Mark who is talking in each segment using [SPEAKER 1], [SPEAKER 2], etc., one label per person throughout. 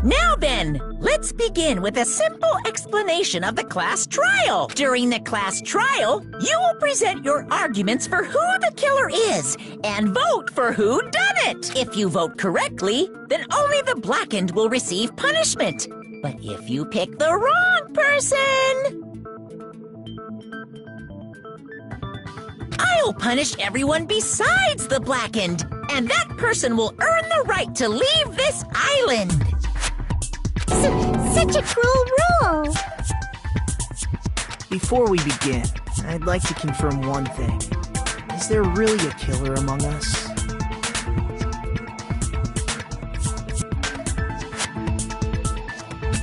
[SPEAKER 1] Now then, let's begin with a simple explanation of the class trial. During the class trial, you will present your arguments for who the killer is and vote for who done it. If you vote correctly, then only the blackened will receive punishment. But if you pick the wrong person, I'll punish everyone besides the blackened, and that person will earn the right to leave this island.
[SPEAKER 2] Such a cruel rule!
[SPEAKER 3] Before we begin, I'd like to confirm one thing. Is there really a killer among us?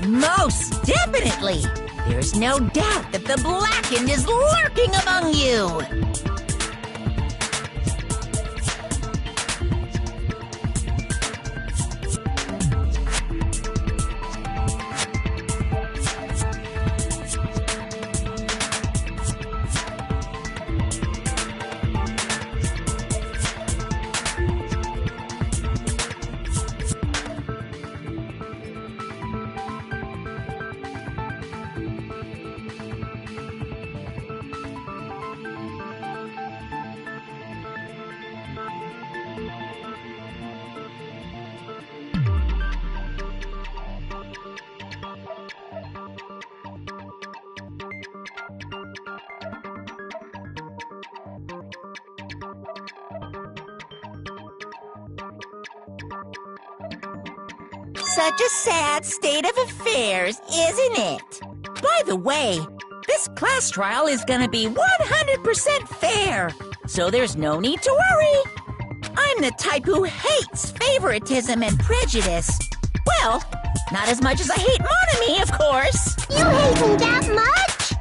[SPEAKER 1] Most definitely! There's no doubt that the blackened is lurking among you! Such a sad state of affairs, isn't it? By the way, this class trial is gonna be 100% fair, so there's no need to worry. I'm the type who hates favoritism and prejudice. Well, not as much as I hate monogamy, of course.
[SPEAKER 2] You hate me that much?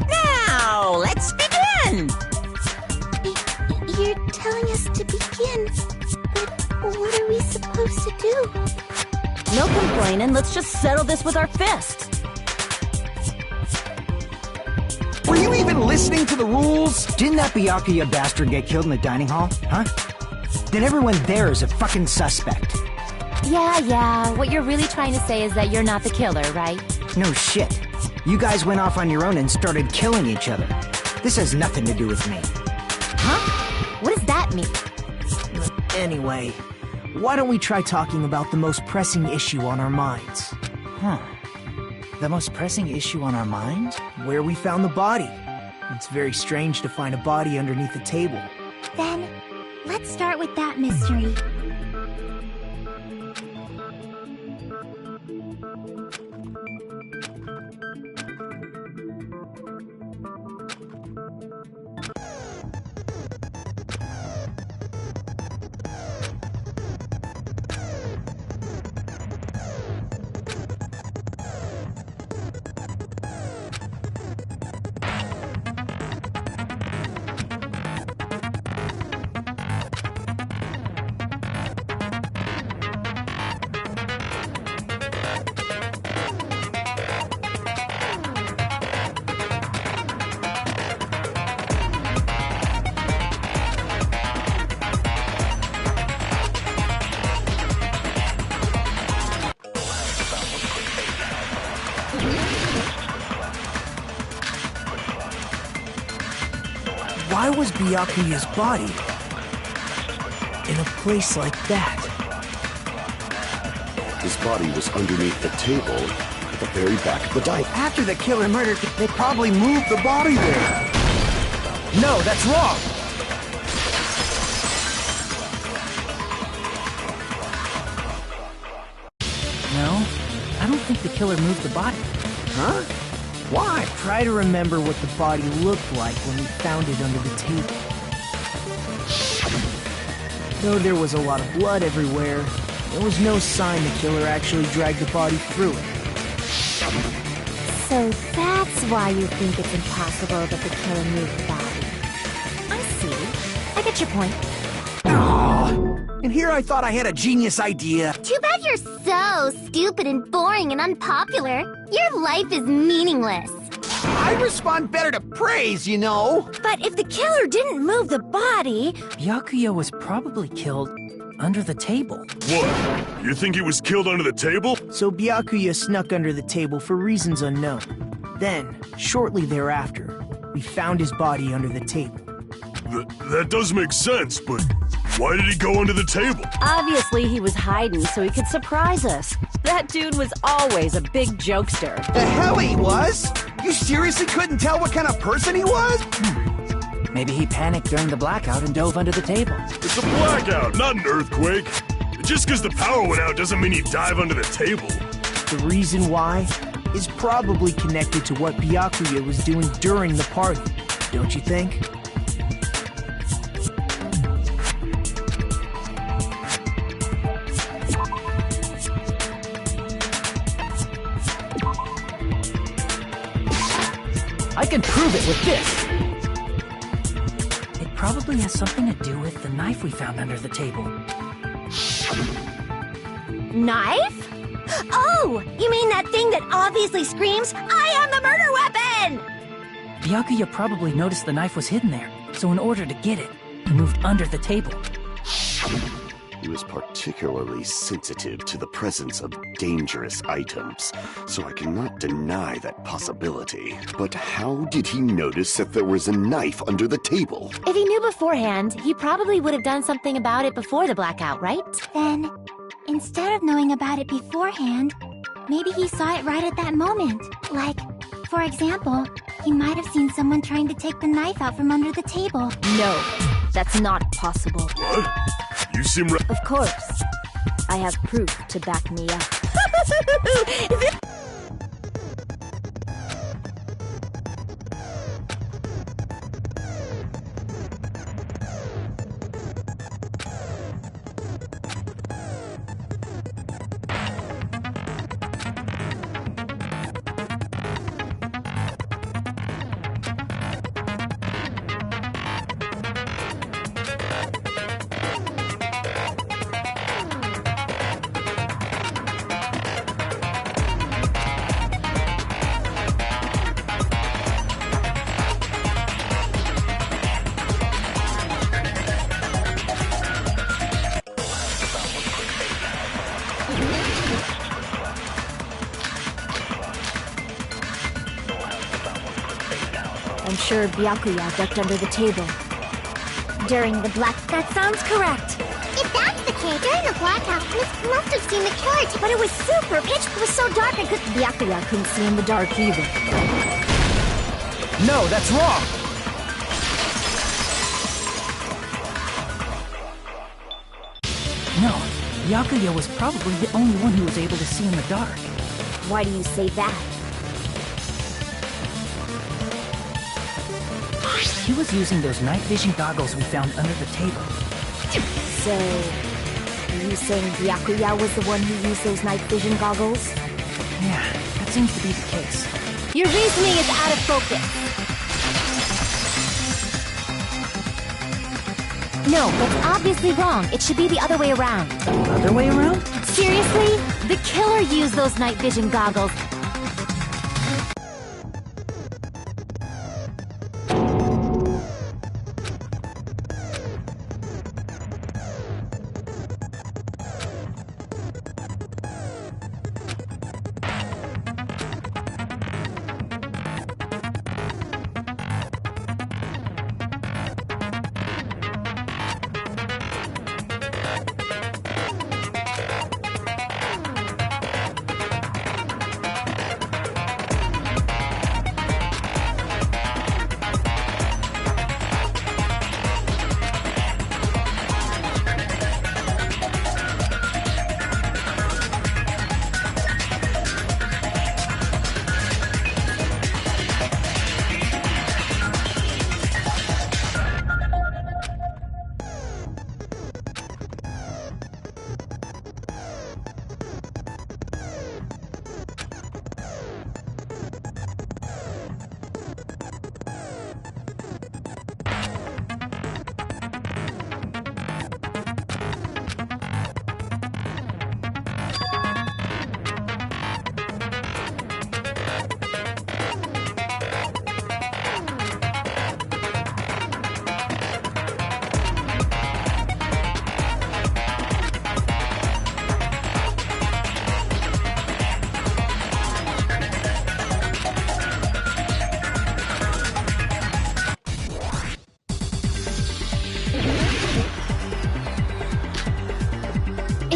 [SPEAKER 1] Now, let's begin!
[SPEAKER 2] You're telling us to begin, but what are we supposed to do?
[SPEAKER 4] No complaining, let's just settle this with our fists.
[SPEAKER 5] Were you even listening to the rules?
[SPEAKER 3] Didn't that Byakuya bastard get killed in the dining hall, huh? Then everyone there is a fucking suspect.
[SPEAKER 4] Yeah, what you're really trying to say is that you're not the killer, right?
[SPEAKER 3] No shit. You guys went off on your own and started killing each other. This has nothing to do with me.
[SPEAKER 4] Huh? What does that mean?
[SPEAKER 3] Anyway, why don't we try talking about the most pressing issue on our minds? The most pressing issue on our minds? Where we found the body. It's very strange to find a body underneath a table.
[SPEAKER 2] Then, let's start with that mystery.
[SPEAKER 3] why was Byakuya's body in a place like that?
[SPEAKER 6] His body was underneath the table at the very back of the dike.
[SPEAKER 5] After the killer murdered, they probably moved the body there.
[SPEAKER 3] No, that's wrong! No, I don't think the killer moved the body.
[SPEAKER 5] Huh? Why?
[SPEAKER 3] Try to remember what the body looked like when we found it under the table. Though there was a lot of blood everywhere, there was no sign the killer actually dragged the body through it.
[SPEAKER 4] So that's why you think it's impossible that the killer moved the body. I see. I get your point.
[SPEAKER 5] And here I thought I had a genius idea.
[SPEAKER 2] Too bad you're so stupid and boring and unpopular. Your life is meaningless.
[SPEAKER 5] I respond better to praise, you know.
[SPEAKER 1] But if the killer didn't move the body,
[SPEAKER 3] Byakuya was probably killed under the table.
[SPEAKER 7] What? You think he was killed under the table?
[SPEAKER 3] So Byakuya snuck under the table for reasons unknown. Then, shortly thereafter, we found his body under the table.
[SPEAKER 7] That does make sense, but why did he go under the table?
[SPEAKER 8] Obviously, he was hiding so he could surprise us. That dude was always a big jokester.
[SPEAKER 5] The hell he was? You seriously couldn't tell what kind of person he was?
[SPEAKER 3] Maybe he panicked during the blackout and dove under the table.
[SPEAKER 7] It's a blackout, not an earthquake. Just because the power went out doesn't mean he'd dive under the table.
[SPEAKER 3] The reason why is probably connected to what Byakuya was doing during the party, don't you think? I can prove it with this! It probably has something to do with the knife we found under the table.
[SPEAKER 2] Knife? Oh, you mean that thing that obviously screams, "I am the murder weapon"?
[SPEAKER 3] Byakuya probably noticed the knife was hidden there, so in order to get it, he moved under the table.
[SPEAKER 6] He was particularly sensitive to the presence of dangerous items, so I cannot deny that possibility. But how did he notice that there was a knife under the table?
[SPEAKER 4] If he knew beforehand, he probably would have done something about it before the blackout, right?
[SPEAKER 2] Then, instead of knowing about it beforehand, maybe he saw it right at that moment. Like, for example, he might have seen someone trying to take the knife out from under the table.
[SPEAKER 8] No, that's not possible.
[SPEAKER 7] What? You seem
[SPEAKER 8] Of course. I have proof to back me up. I'm sure Byakuya ducked under the table.
[SPEAKER 2] During the black... That sounds correct. If that's the case, during the blackout, Miss must have seen the killer, but it was super pitch. It was so dark I couldn't...
[SPEAKER 8] Byakuya couldn't see in the dark either.
[SPEAKER 3] No, that's wrong! No, Byakuya was probably the only one who was able to see in the dark.
[SPEAKER 8] Why do you say that?
[SPEAKER 3] He was using those night vision goggles we found under the table.
[SPEAKER 8] So, are you saying Byakuya was the one who used those night vision goggles?
[SPEAKER 3] Yeah, that seems to be the case.
[SPEAKER 2] Your reasoning is out of focus.
[SPEAKER 4] No, that's obviously wrong. It should be the other way around.
[SPEAKER 3] Other way around?
[SPEAKER 4] Seriously? The killer used those night vision goggles.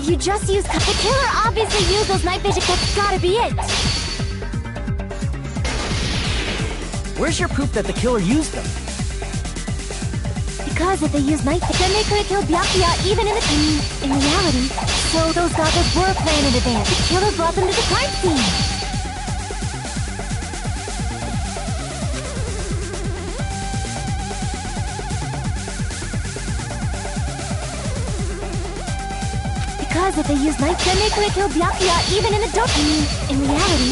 [SPEAKER 2] You just used... The killer obviously used those night vision... That's gotta be it!
[SPEAKER 3] Where's your proof that the killer used them?
[SPEAKER 2] Because if they used night vision, then they could have killed Byakuya even in reality. So those goggles were planned in advance. The killer brought them to the crime scene. Because if they used night, then they could have killed Byakuya even in the dark. In reality,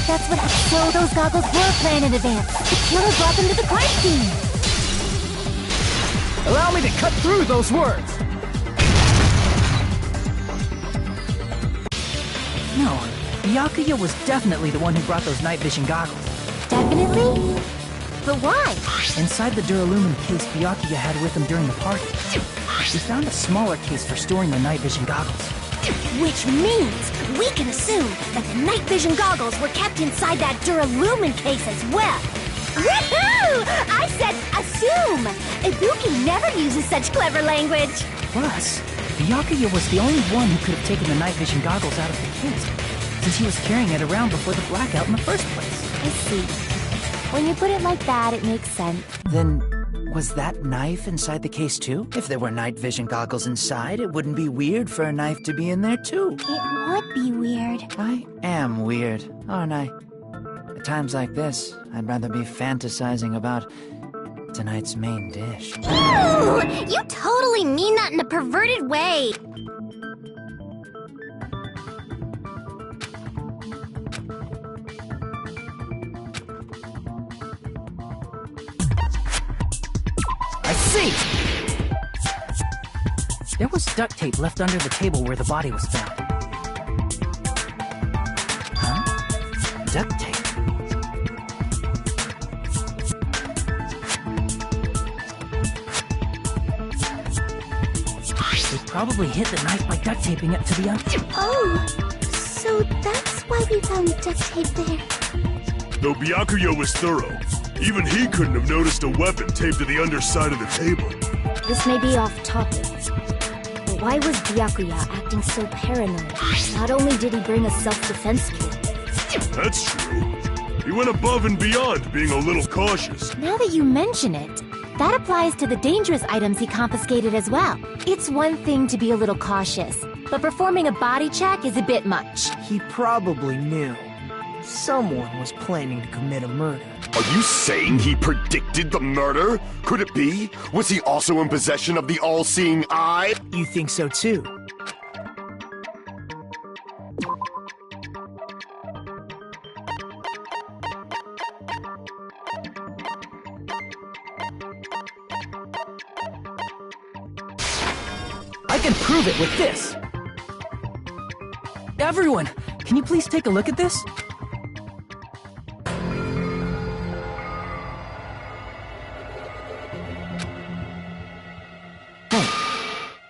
[SPEAKER 2] that's what happened. So those goggles were planned in advance. The killer brought them to the crime scene.
[SPEAKER 3] Allow me to cut through those words! No, Byakuya was definitely the one who brought those night vision goggles.
[SPEAKER 2] Definitely? But why?
[SPEAKER 3] Inside the Duralumin case Byakuya had with him during the party, we found a smaller case for storing the night vision goggles.
[SPEAKER 2] Which means we can assume that the night vision goggles were kept inside that Duralumin case as well. Woohoo! I said assume! Ibuki never uses such clever language.
[SPEAKER 3] Plus, Byakuya was the only one who could have taken the night vision goggles out of the case, since he was carrying it around before the blackout in the first place.
[SPEAKER 2] I see. When you put it like that, it makes sense.
[SPEAKER 3] Then, was that knife inside the case too? If there were night vision goggles inside, it wouldn't be weird for a knife to be in there too.
[SPEAKER 2] It would be weird.
[SPEAKER 3] I am weird, aren't I? At times like this, I'd rather be fantasizing about tonight's main dish.
[SPEAKER 2] Ew! You totally mean that in a perverted way.
[SPEAKER 3] I see! There was duct tape left under the table where the body was found. Huh? Duct tape? They probably hid the knife by duct taping it to the
[SPEAKER 2] Oh, so that's why we found duct tape there.
[SPEAKER 7] Though Byakuya was thorough, even he couldn't have noticed a weapon taped to the underside of the table.
[SPEAKER 8] This may be off topic, but why was Byakuya acting so paranoid? Not only did he bring a self-defense kit.
[SPEAKER 7] That's true. He went above and beyond being a little cautious.
[SPEAKER 2] Now that you mention it, that applies to the dangerous items he confiscated as well. It's one thing to be a little cautious, but performing a body check is a bit much.
[SPEAKER 3] He probably knew. Someone was planning to commit a murder.
[SPEAKER 6] Are you saying he predicted the murder? Could it be? Was he also in possession of the all-seeing eye?
[SPEAKER 3] You think so too? I can prove it with this! Everyone, can you please take a look at this?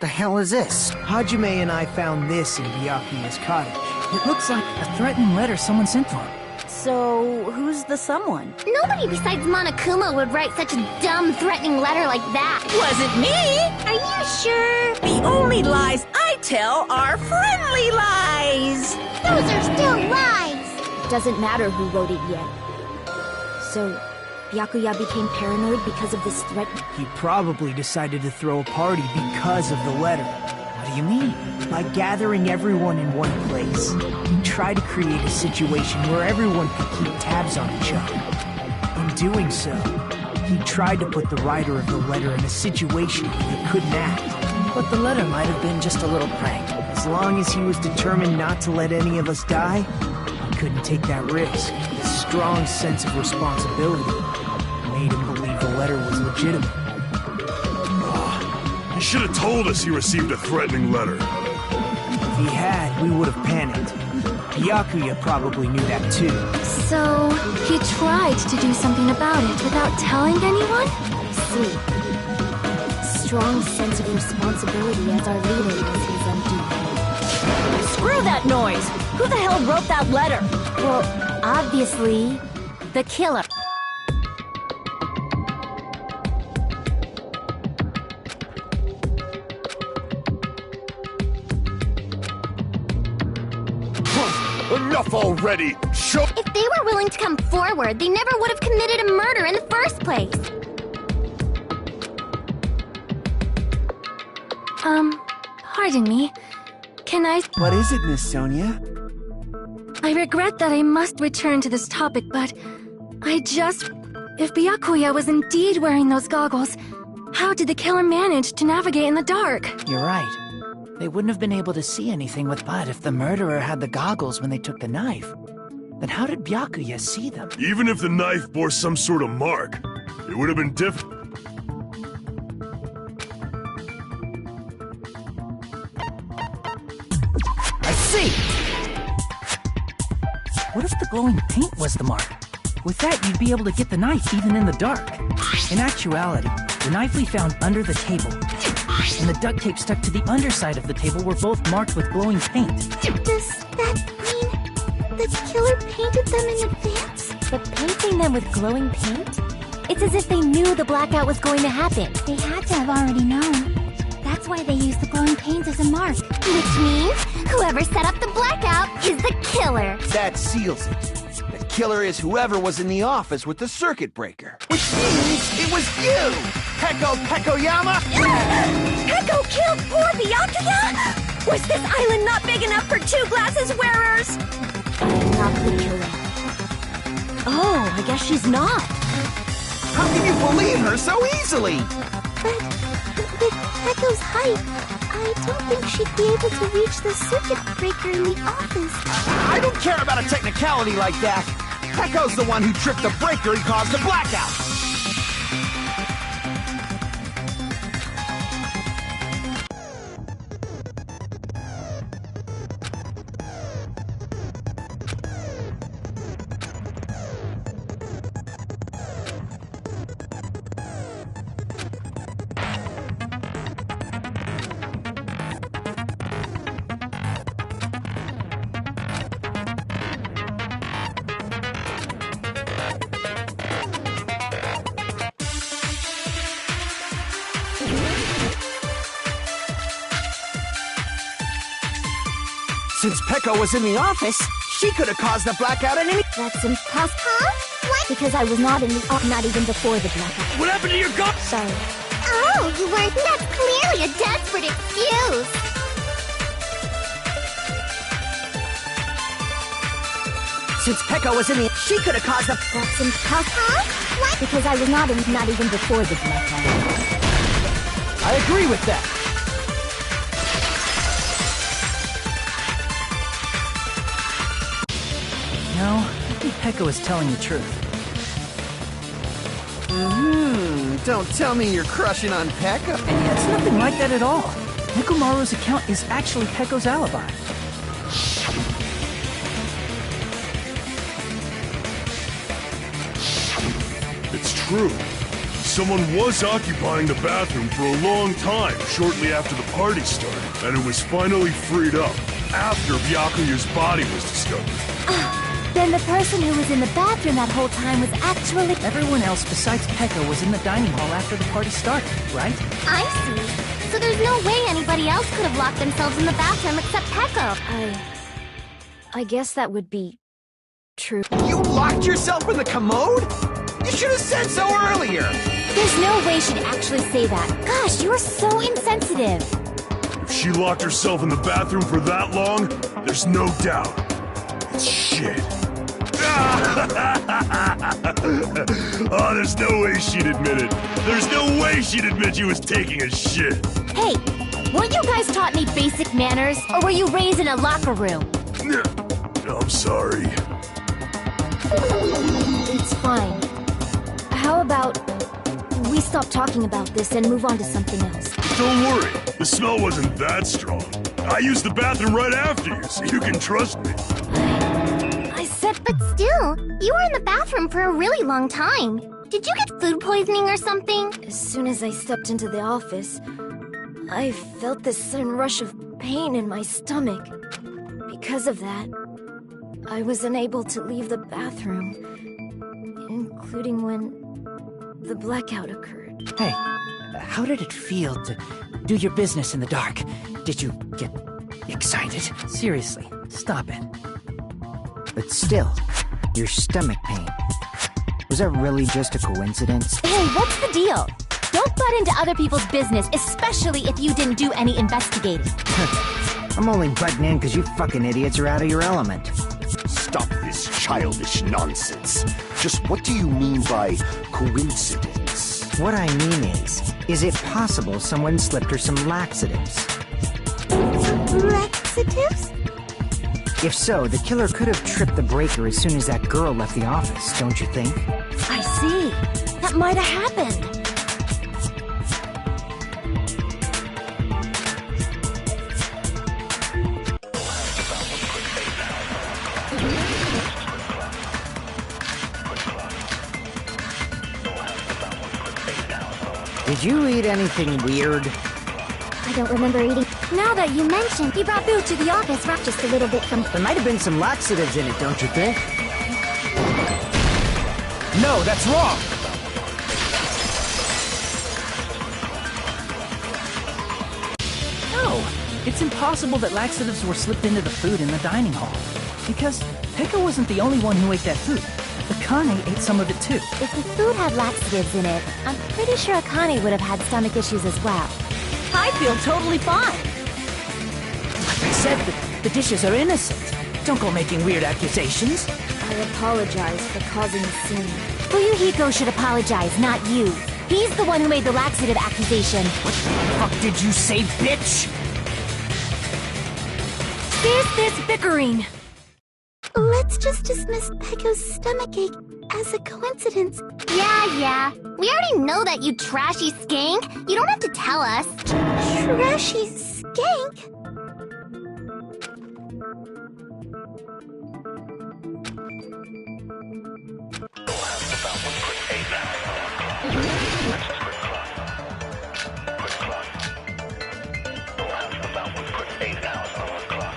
[SPEAKER 9] The hell is this?
[SPEAKER 3] Hajime and I found this in Byakuya's cottage. It looks like a threatening letter someone sent to him.
[SPEAKER 4] So, who's the someone?
[SPEAKER 2] Nobody besides Monokuma would write such a dumb, threatening letter like that.
[SPEAKER 1] Wasn't me!
[SPEAKER 2] Are you sure?
[SPEAKER 1] The only lies I tell are friendly lies!
[SPEAKER 2] Those are still lies!
[SPEAKER 8] It doesn't matter who wrote it yet. So, Byakuya became paranoid because of this threat?
[SPEAKER 3] He probably decided to throw a party because of the letter. What do you mean? By gathering everyone in one place, he tried to create a situation where everyone could keep tabs on each other. In doing so, he tried to put the writer of the letter in a situation where he couldn't act. But the letter might have been just a little prank. As long as he was determined not to let any of us die, he couldn't take that risk. His strong sense of responsibility made him believe the letter was legitimate.
[SPEAKER 7] He should have told us he received a threatening letter.
[SPEAKER 3] If he had, we would have panicked. Byakuya probably knew that too.
[SPEAKER 2] So, he tried to do something about it without telling anyone?
[SPEAKER 8] I see. Strong sense of responsibility as our leader was his undoing.
[SPEAKER 4] Screw that noise! Who the hell wrote that letter?
[SPEAKER 2] Well, obviously, the killer.
[SPEAKER 5] Enough already! Show.
[SPEAKER 2] If they were willing to come forward, they never would have committed a murder in the first place.
[SPEAKER 8] Pardon me. Can I...
[SPEAKER 5] What is it, Miss Sonia?
[SPEAKER 8] I regret that I must return to this topic, but I just... If Byakuya was indeed wearing those goggles, how did the killer manage to navigate in the dark?
[SPEAKER 3] You're right. They wouldn't have been able to see anything with Bud if the murderer had the goggles when they took the knife. Then how did Byakuya see them?
[SPEAKER 7] Even if the knife bore some sort of mark, it would have been difficult.
[SPEAKER 3] I see! What if the glowing paint was the mark? With that, you'd be able to get the knife even in the dark. In actuality, the knife we found under the table and the duct tape stuck to the underside of the table were both marked with glowing paint.
[SPEAKER 2] Does that mean the killer painted them in advance?
[SPEAKER 4] But painting them with glowing paint? It's as if they knew the blackout was going to happen.
[SPEAKER 2] They had to have already known. That's why they used the glowing paint as a mark. Which means whoever set up the blackout is the killer.
[SPEAKER 5] That seals it. The killer is whoever was in the office with the circuit breaker. Which means it was you! Pekoyama!
[SPEAKER 1] Peko killed poor Byakuya? Was this island not big enough for 2 glasses wearers?
[SPEAKER 8] I'm not the killer. Oh, I guess she's not.
[SPEAKER 5] How can you believe her so easily?
[SPEAKER 2] But with Peko's height, I don't think she'd be able to reach the circuit breaker in the office.
[SPEAKER 5] I don't care about a technicality like that. Peko's the one who tripped the breaker and caused the blackout. Since Peko was in the office, she could have caused the blackout at any—
[SPEAKER 2] That's impossible. Huh? What?
[SPEAKER 8] Because I was not in the... not even before the blackout.
[SPEAKER 7] What happened to your gun?
[SPEAKER 8] Sorry.
[SPEAKER 2] Oh, you weren't. That's clearly a desperate excuse.
[SPEAKER 3] Since Peko was in the... She could have caused the...
[SPEAKER 8] That's impossible.
[SPEAKER 2] Huh? What?
[SPEAKER 8] Because I was not in... not even before the blackout.
[SPEAKER 3] I agree with that. No, I think Peko is telling the truth.
[SPEAKER 5] Don't tell me you're crushing on Peko.
[SPEAKER 3] It's nothing like that at all. Nekomaru's account is actually Peko's alibi.
[SPEAKER 7] It's true. Someone was occupying the bathroom for a long time shortly after the party started, and it was finally freed up after Byakuya's body was discovered.
[SPEAKER 8] Then the person who was in the bathroom that whole time was actually...
[SPEAKER 3] Everyone else besides Peko was in the dining hall after the party started, right?
[SPEAKER 2] I see. So there's no way anybody else could have locked themselves in the bathroom except Peko.
[SPEAKER 8] I guess that would be... true.
[SPEAKER 5] You locked yourself in the commode? You should have said so earlier!
[SPEAKER 8] There's no way she'd actually say that. Gosh, you're so insensitive.
[SPEAKER 7] If she locked herself in the bathroom for that long, there's no doubt. It's shit. Oh, there's no way she'd admit it. There's no way she'd admit she was taking a shit.
[SPEAKER 8] Hey, weren't you guys taught any basic manners? Or were you raised in a locker room?
[SPEAKER 7] I'm sorry.
[SPEAKER 8] It's fine. How about we stop talking about this and move on to something else?
[SPEAKER 7] Don't worry, the smell wasn't that strong. I used the bathroom right after you, so you can trust me.
[SPEAKER 8] I said,
[SPEAKER 2] But still, you were in the bathroom for a really long time. Did you get food poisoning or something?
[SPEAKER 8] as soon as I stepped into the office, I felt this sudden rush of pain in my stomach. Because of that, I was unable to leave the bathroom, including when the blackout occurred.
[SPEAKER 3] Hey, how did it feel to do your business in the dark? Did you get excited? Seriously, stop it.
[SPEAKER 9] But still, your stomach pain. Was that really just a coincidence?
[SPEAKER 2] Hey, what's the deal? Don't butt into other people's business, especially if you didn't do any investigating.
[SPEAKER 9] I'm only butting in because you fucking idiots are out of your element.
[SPEAKER 6] Stop this childish nonsense. Just what do you mean by coincidence?
[SPEAKER 9] What I mean is it possible someone slipped her some laxatives?
[SPEAKER 2] Laxatives?
[SPEAKER 9] If so, the killer could have tripped the breaker as soon as that girl left the office, don't you think?
[SPEAKER 2] I see. That might have happened.
[SPEAKER 9] Did you eat anything weird?
[SPEAKER 2] I don't remember eating. Now that you mention, he brought food to the office, wrapped just a little bit from...
[SPEAKER 9] There might have been some laxatives in it, don't you think?
[SPEAKER 3] No, that's wrong! No, it's impossible that laxatives were slipped into the food in the dining hall. Because Pekka wasn't the only one who ate that food. Akane ate some of it too.
[SPEAKER 2] If the food had laxatives in it, I'm pretty sure Akane would have had stomach issues as well. I feel totally fine.
[SPEAKER 3] Like I said, the dishes are innocent. Don't go making weird accusations.
[SPEAKER 8] I apologize for causing a scene.
[SPEAKER 2] Fuyuhiko should apologize, not you. He's the one who made the laxative accusation.
[SPEAKER 3] What the fuck did you say, bitch?
[SPEAKER 2] There's this bickering.
[SPEAKER 8] Let's just dismiss Pecco's stomachache as a coincidence.
[SPEAKER 2] Yeah. We already know that, you trashy skank. You don't have to tell us.
[SPEAKER 8] Trashy skank?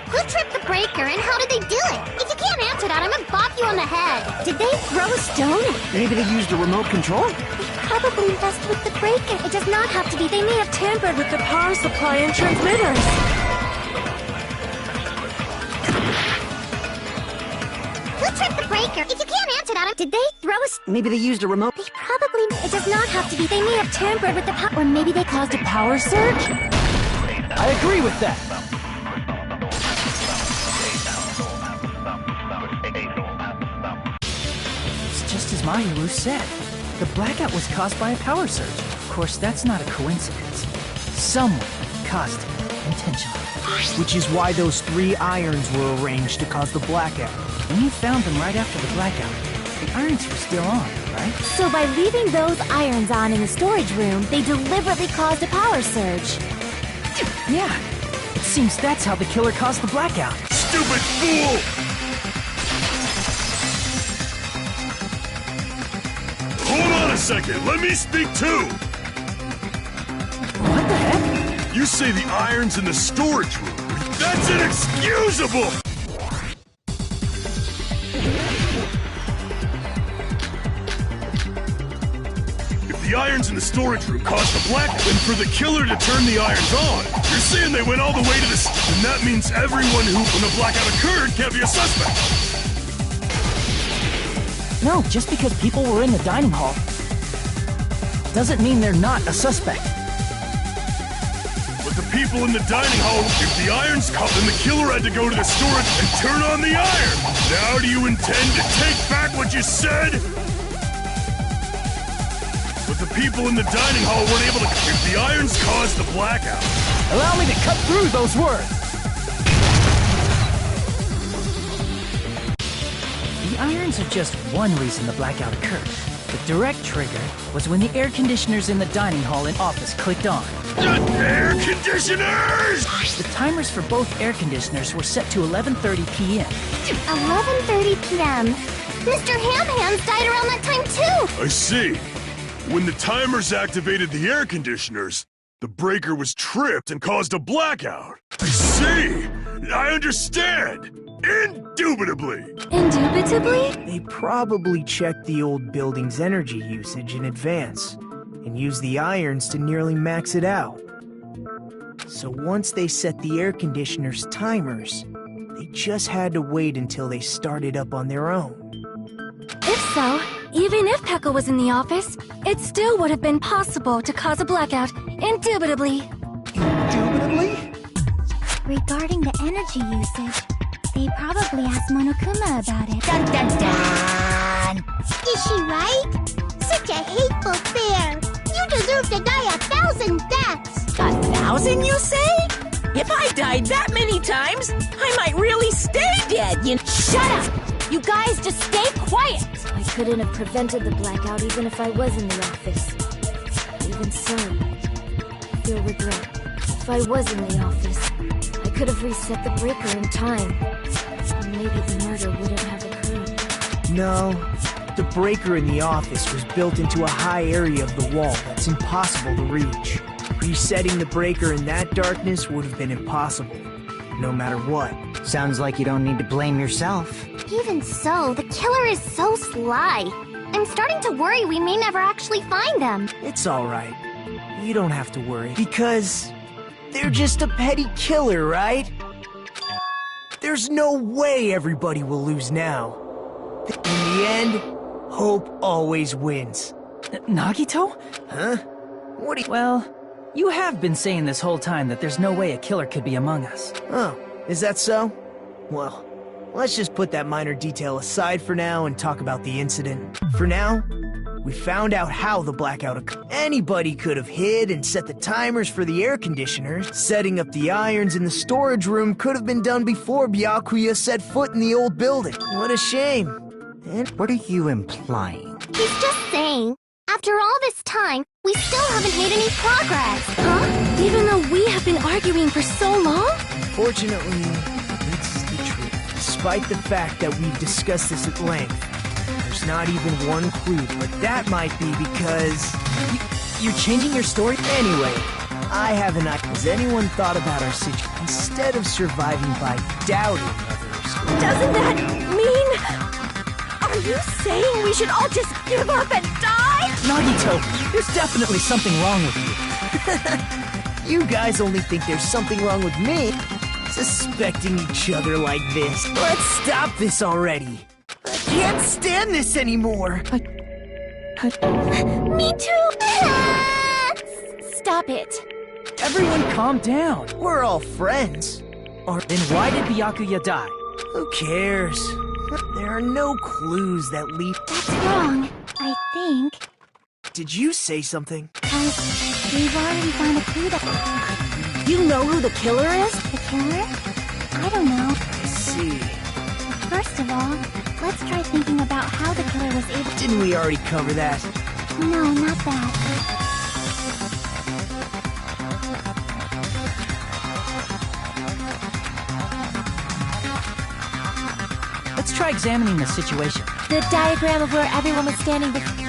[SPEAKER 2] Who tripped the breaker and how did they do it? If you can't answer that, I'm gonna bop you on the head. Did they throw a stone?
[SPEAKER 9] Maybe they used a remote control?
[SPEAKER 2] They probably messed with the breaker. It does not have to be. They may have tampered with the power supply and transmitters. Who tripped the breaker? If you can't answer that, did they throw a...
[SPEAKER 9] Maybe they used a remote...
[SPEAKER 2] They probably... It does not have to be. They may have tampered with the power... Or maybe they caused a power surge?
[SPEAKER 3] I agree with that. It's just as Mahiru said. The blackout was caused by a power surge. Of course, that's not a coincidence. Someone caused it intentionally.
[SPEAKER 10] Which is why those 3 irons were arranged to cause the blackout.
[SPEAKER 3] When you found them right after the blackout, the irons were still on, right?
[SPEAKER 2] So by leaving those irons on in the storage room, they deliberately caused a power surge.
[SPEAKER 3] Yeah. It seems that's how the killer caused the blackout.
[SPEAKER 7] Stupid fool! Hold on a second, let me speak too!
[SPEAKER 3] What the heck?
[SPEAKER 7] You say the iron's in the storage room. That's inexcusable! If the irons in the storage room caused the blackout, then for the killer to turn the irons on, you're saying they went all the way to the... And that means everyone who, when the blackout occurred, can't be a suspect.
[SPEAKER 3] No, just because people were in the dining hall doesn't mean they're not a suspect.
[SPEAKER 7] But the people in the dining hall, if the iron's caught, then the killer had to go to the storage and turn on the iron. Now do you intend to take back what you said? But the people in the dining hall weren't able to... If the irons caused the blackout...
[SPEAKER 3] Allow me to cut through those words! The irons are just one reason the blackout occurred. The direct trigger was when the air conditioners in the dining hall and office clicked on.
[SPEAKER 7] Air conditioners!
[SPEAKER 3] The timers for both air conditioners were set to 11:30 p.m.
[SPEAKER 2] 11:30 p.m. Mr. Ham-Hands died around that time too!
[SPEAKER 7] I see. When the timers activated the air conditioners, the breaker was tripped and caused a blackout. I see! I understand! Indubitably!
[SPEAKER 2] Indubitably?
[SPEAKER 10] They probably checked the old building's energy usage in advance and used the irons to nearly max it out. So once they set the air conditioner's timers, They just had to wait until they started up on their own.
[SPEAKER 2] If so, even if Pekka was in the office, it still would have been possible to cause a blackout, indubitably.
[SPEAKER 10] Indubitably?
[SPEAKER 11] Regarding the energy usage, they probably asked Monokuma about it.
[SPEAKER 1] Dun dun dun!
[SPEAKER 11] Is she right? Such a hateful bear! You deserve to die 1,000 deaths!
[SPEAKER 1] 1,000, you say? If I died that many times, I might really stay dead, you—
[SPEAKER 2] Shut up! You guys just stay quiet!
[SPEAKER 8] I couldn't have prevented the blackout even if I was in the office. Even so, I feel regret. If I was in the office, I could have reset the breaker in time. And maybe the murder wouldn't have occurred.
[SPEAKER 10] No, the breaker in the office was built into a high area of the wall that's impossible to reach. Resetting the breaker in that darkness would have been impossible, no matter what.
[SPEAKER 9] Sounds like you don't need to blame yourself.
[SPEAKER 11] Even so, the killer is so sly. I'm starting to worry we may never actually find them.
[SPEAKER 10] It's alright. You don't have to worry, because they're just a petty killer, right? There's no way everybody will lose now. In the end, hope always wins.
[SPEAKER 3] Nagito?
[SPEAKER 10] Huh? What do you—
[SPEAKER 3] Well, you have been saying this whole time that there's no way a killer could be among us.
[SPEAKER 10] Oh, is that so? Well, let's just put that minor detail aside for now and talk about the incident. For now, we found out how the blackout occurred. Anybody could have hid and set the timers for the air conditioners. Setting up the irons in the storage room could have been done before Byakuya set foot in the old building. What a shame. And
[SPEAKER 9] what are you implying?
[SPEAKER 11] He's just saying, after all this time, we still haven't made any progress.
[SPEAKER 2] Huh? Even though we have been arguing for so long?
[SPEAKER 10] Fortunately, it's the truth. Despite the fact that we've discussed this at length, there's not even one clue, but that might be because—
[SPEAKER 3] You're changing your story?
[SPEAKER 10] Anyway, I have an idea. Has anyone thought about our situation instead of surviving by doubting others?
[SPEAKER 2] Doesn't that mean— Are you saying we should all just give up and die?
[SPEAKER 3] Nagito, there's definitely something wrong with you.
[SPEAKER 10] You guys only think there's something wrong with me, suspecting each other like this. Let's stop this already. I can't stand this anymore.
[SPEAKER 2] Me too. Stop it.
[SPEAKER 3] Everyone calm down.
[SPEAKER 10] We're all friends.
[SPEAKER 3] Then why did Byakuya die?
[SPEAKER 10] Who cares? There are no clues that lead—
[SPEAKER 11] That's wrong, I think.
[SPEAKER 10] Did you say something?
[SPEAKER 11] We've already found a clue that—
[SPEAKER 2] You know who the killer is?
[SPEAKER 11] The killer? I don't know.
[SPEAKER 10] I see.
[SPEAKER 11] First of all, let's try thinking about how the killer was able—
[SPEAKER 10] Didn't we already cover that?
[SPEAKER 11] No, not that.
[SPEAKER 3] Let's try examining the situation.
[SPEAKER 2] The diagram of where everyone was standing before—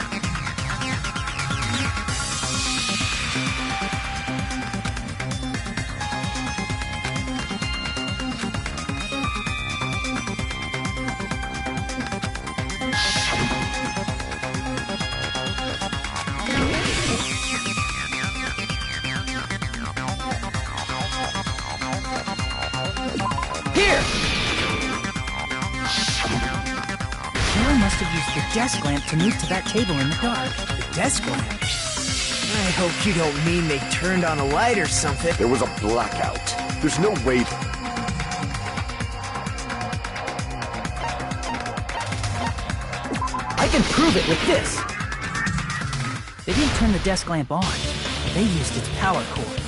[SPEAKER 3] Desk lamp to move to that table in the dark.
[SPEAKER 10] The desk lamp? I hope you don't mean they turned on a light or something.
[SPEAKER 6] There was a blackout. There's no way.
[SPEAKER 3] I can prove it with this. They didn't turn the desk lamp on. They used its power cord.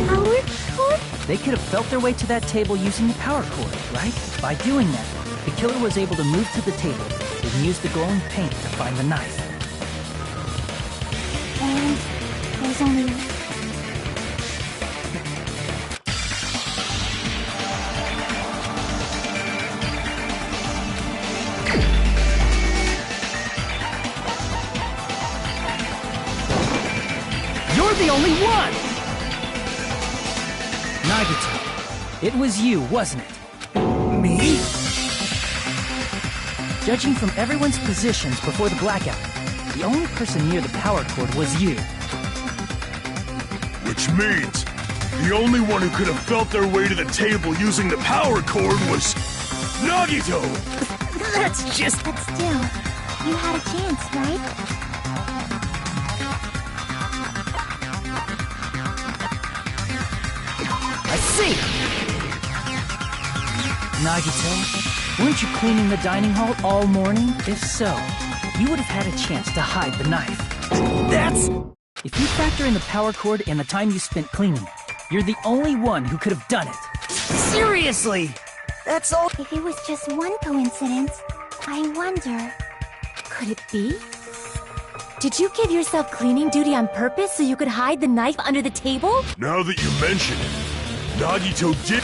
[SPEAKER 2] Power cord?
[SPEAKER 3] They could have felt their way to that table using the power cord, right? By doing that, the killer was able to move to the table and use the glowing paint to find the knife.
[SPEAKER 11] And there's only—
[SPEAKER 3] You're the only one! Nagito, it was you, wasn't it?
[SPEAKER 10] Me?
[SPEAKER 3] Judging from everyone's positions before the blackout, the only person near the power cord was you.
[SPEAKER 7] Which means The only one who could have felt their way to the table using the power cord was Nagito!
[SPEAKER 10] That's just...
[SPEAKER 11] But still, you had a chance, right?
[SPEAKER 3] I see! Nagito, weren't you cleaning the dining hall all morning? If so, you would have had a chance to hide the knife. That's... If you factor in the power cord and the time you spent cleaning, you're the only one who could have done it. Seriously! That's all...
[SPEAKER 11] If it was just one coincidence, I wonder...
[SPEAKER 4] Could it be? Did you give yourself cleaning duty on purpose so you could hide the knife under the table?
[SPEAKER 7] Now that you mention it, Nagito did...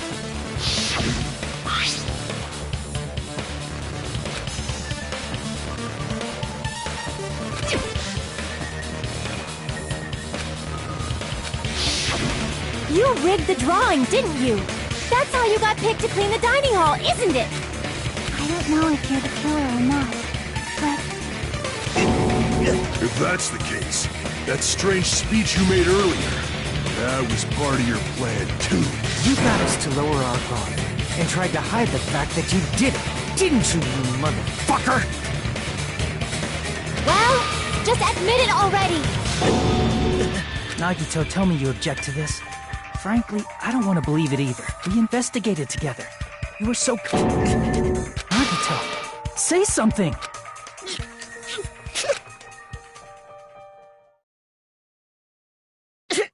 [SPEAKER 4] You rigged the drawing, didn't you? That's how you got picked to clean the dining hall, isn't it?
[SPEAKER 11] I don't know if you're the killer or not, but...
[SPEAKER 7] If that's the case, that strange speech you made earlier, that was part of your plan, too.
[SPEAKER 3] You got us to lower our guard and tried to hide the fact that you did it, didn't you, you motherfucker?
[SPEAKER 4] Well, just admit it already!
[SPEAKER 3] Nagito, tell me you object to this. Frankly, I don't want to believe it either. We investigated together. You were so... Nagito, say something!
[SPEAKER 10] The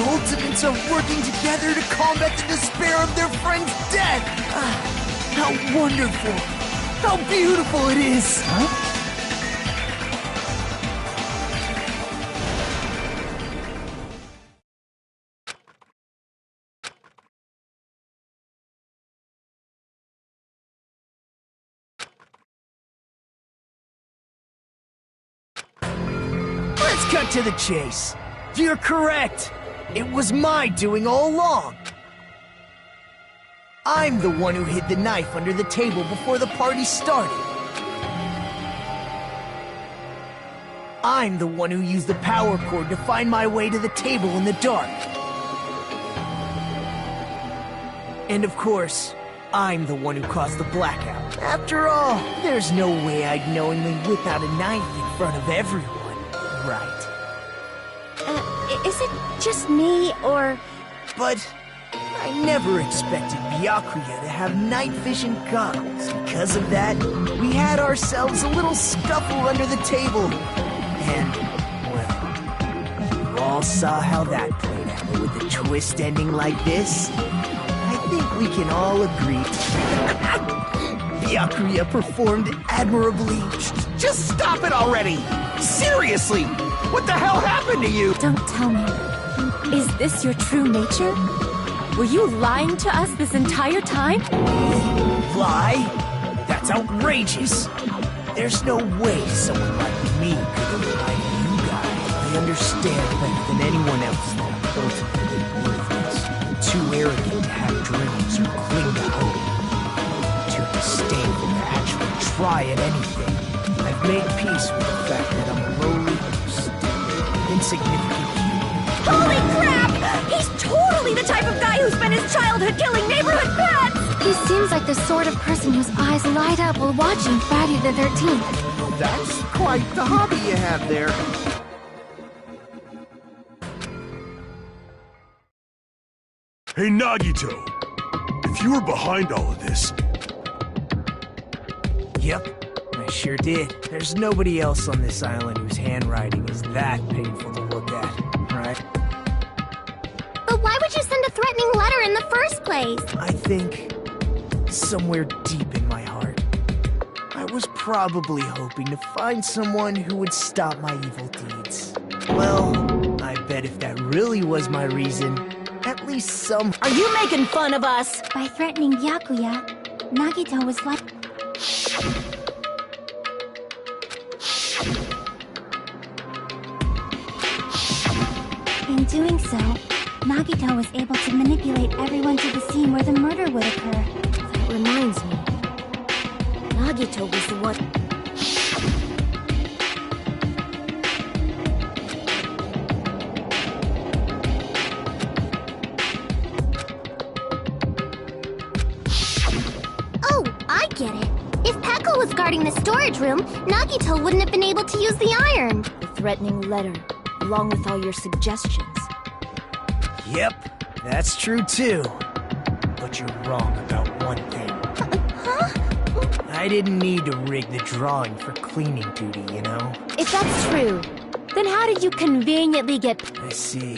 [SPEAKER 10] Ultimates are working together to combat the despair of their friend's death! How wonderful! How beautiful it is!
[SPEAKER 3] Huh?
[SPEAKER 10] Let's cut to the chase. You're correct. It was my doing all along. I'm the one who hid the knife under the table before the party started. I'm the one who used the power cord to find my way to the table in the dark. And of course, I'm the one who caused the blackout. After all, there's no way I'd knowingly whip out a knife in front of everyone, right?
[SPEAKER 4] Is it just me, or...
[SPEAKER 10] But I never expected Byakuya to have night vision goggles. Because of that, we had ourselves a little scuffle under the table. And, well, you all saw how that played out. But with a twist ending like this, I think we can all agree. Byakuya performed admirably.
[SPEAKER 5] Just stop it already! Seriously! What the hell happened to you?
[SPEAKER 4] Don't tell me. Is this your true nature? Were you lying to us this entire time?
[SPEAKER 10] Lie? That's outrageous. There's no way someone like me could have lied to you guys. I understand better than anyone else that I'm ultimately worthless. Too arrogant to have dreams or cling to hope. Too disdainful to actually try at anything. I've made peace with the fact that I'm a lowly, insignificant human.
[SPEAKER 4] Holy crap! He's totally the type of guy who spent his childhood killing neighborhood pets!
[SPEAKER 2] He seems like the sort of person whose eyes light up while watching Friday the 13th.
[SPEAKER 5] That's quite the hobby you have there.
[SPEAKER 7] Hey, Nagito! If you were behind all of this...
[SPEAKER 10] Yep, I sure did. There's nobody else on this island whose handwriting is that painful to look at, right?
[SPEAKER 11] But why would you send a threatening letter in the first place?
[SPEAKER 10] I think, somewhere deep in my heart, I was probably hoping to find someone who would stop my evil deeds. Well, I bet if that really was my reason, at least some...
[SPEAKER 4] Are you making fun of us?
[SPEAKER 11] By threatening Byakuya, Nagito was like... In doing so, Nagito was able to manipulate everyone to the scene where the murder would occur.
[SPEAKER 8] That reminds me. Nagito was the one...
[SPEAKER 2] storage room, Nagito wouldn't have been able to use the iron.
[SPEAKER 8] The threatening letter, along with all your suggestions.
[SPEAKER 10] Yep, that's true too. But you're wrong about one thing.
[SPEAKER 2] Huh?
[SPEAKER 10] I didn't need to rig the drawing for cleaning duty, you know?
[SPEAKER 4] If that's true, then how did you conveniently get...
[SPEAKER 10] I see.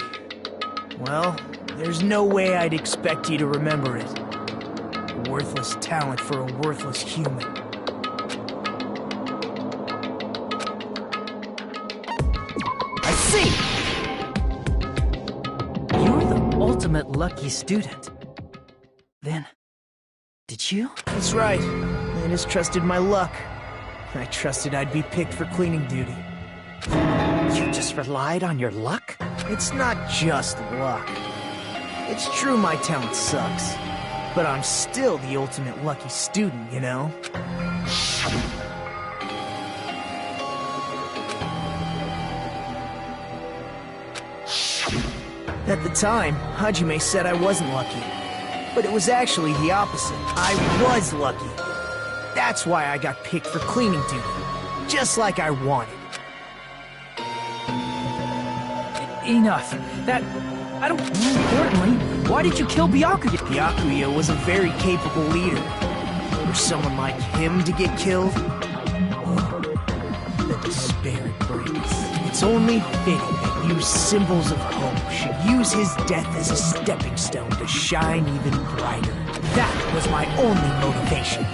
[SPEAKER 10] Well, there's no way I'd expect you to remember it. A worthless talent for a worthless human.
[SPEAKER 3] I see! You're the ultimate lucky student. Then, did you?
[SPEAKER 10] That's right. I just trusted my luck. I trusted I'd be picked for cleaning duty.
[SPEAKER 3] You just relied on your luck?
[SPEAKER 10] It's not just luck. It's true my talent sucks, but I'm still the ultimate lucky student, you know? At the time, Hajime said I wasn't lucky. But it was actually the opposite. I was lucky. That's why I got picked for cleaning duty. Just like I wanted.
[SPEAKER 3] Enough. That... I don't... More importantly, why did you kill Byakuya?
[SPEAKER 10] Byakuya was a very capable leader. For someone like him to get killed... Oh, the despair it brings. It's only fitting that you symbols of hope should use his death as a stepping stone to shine even brighter. That was my only motivation.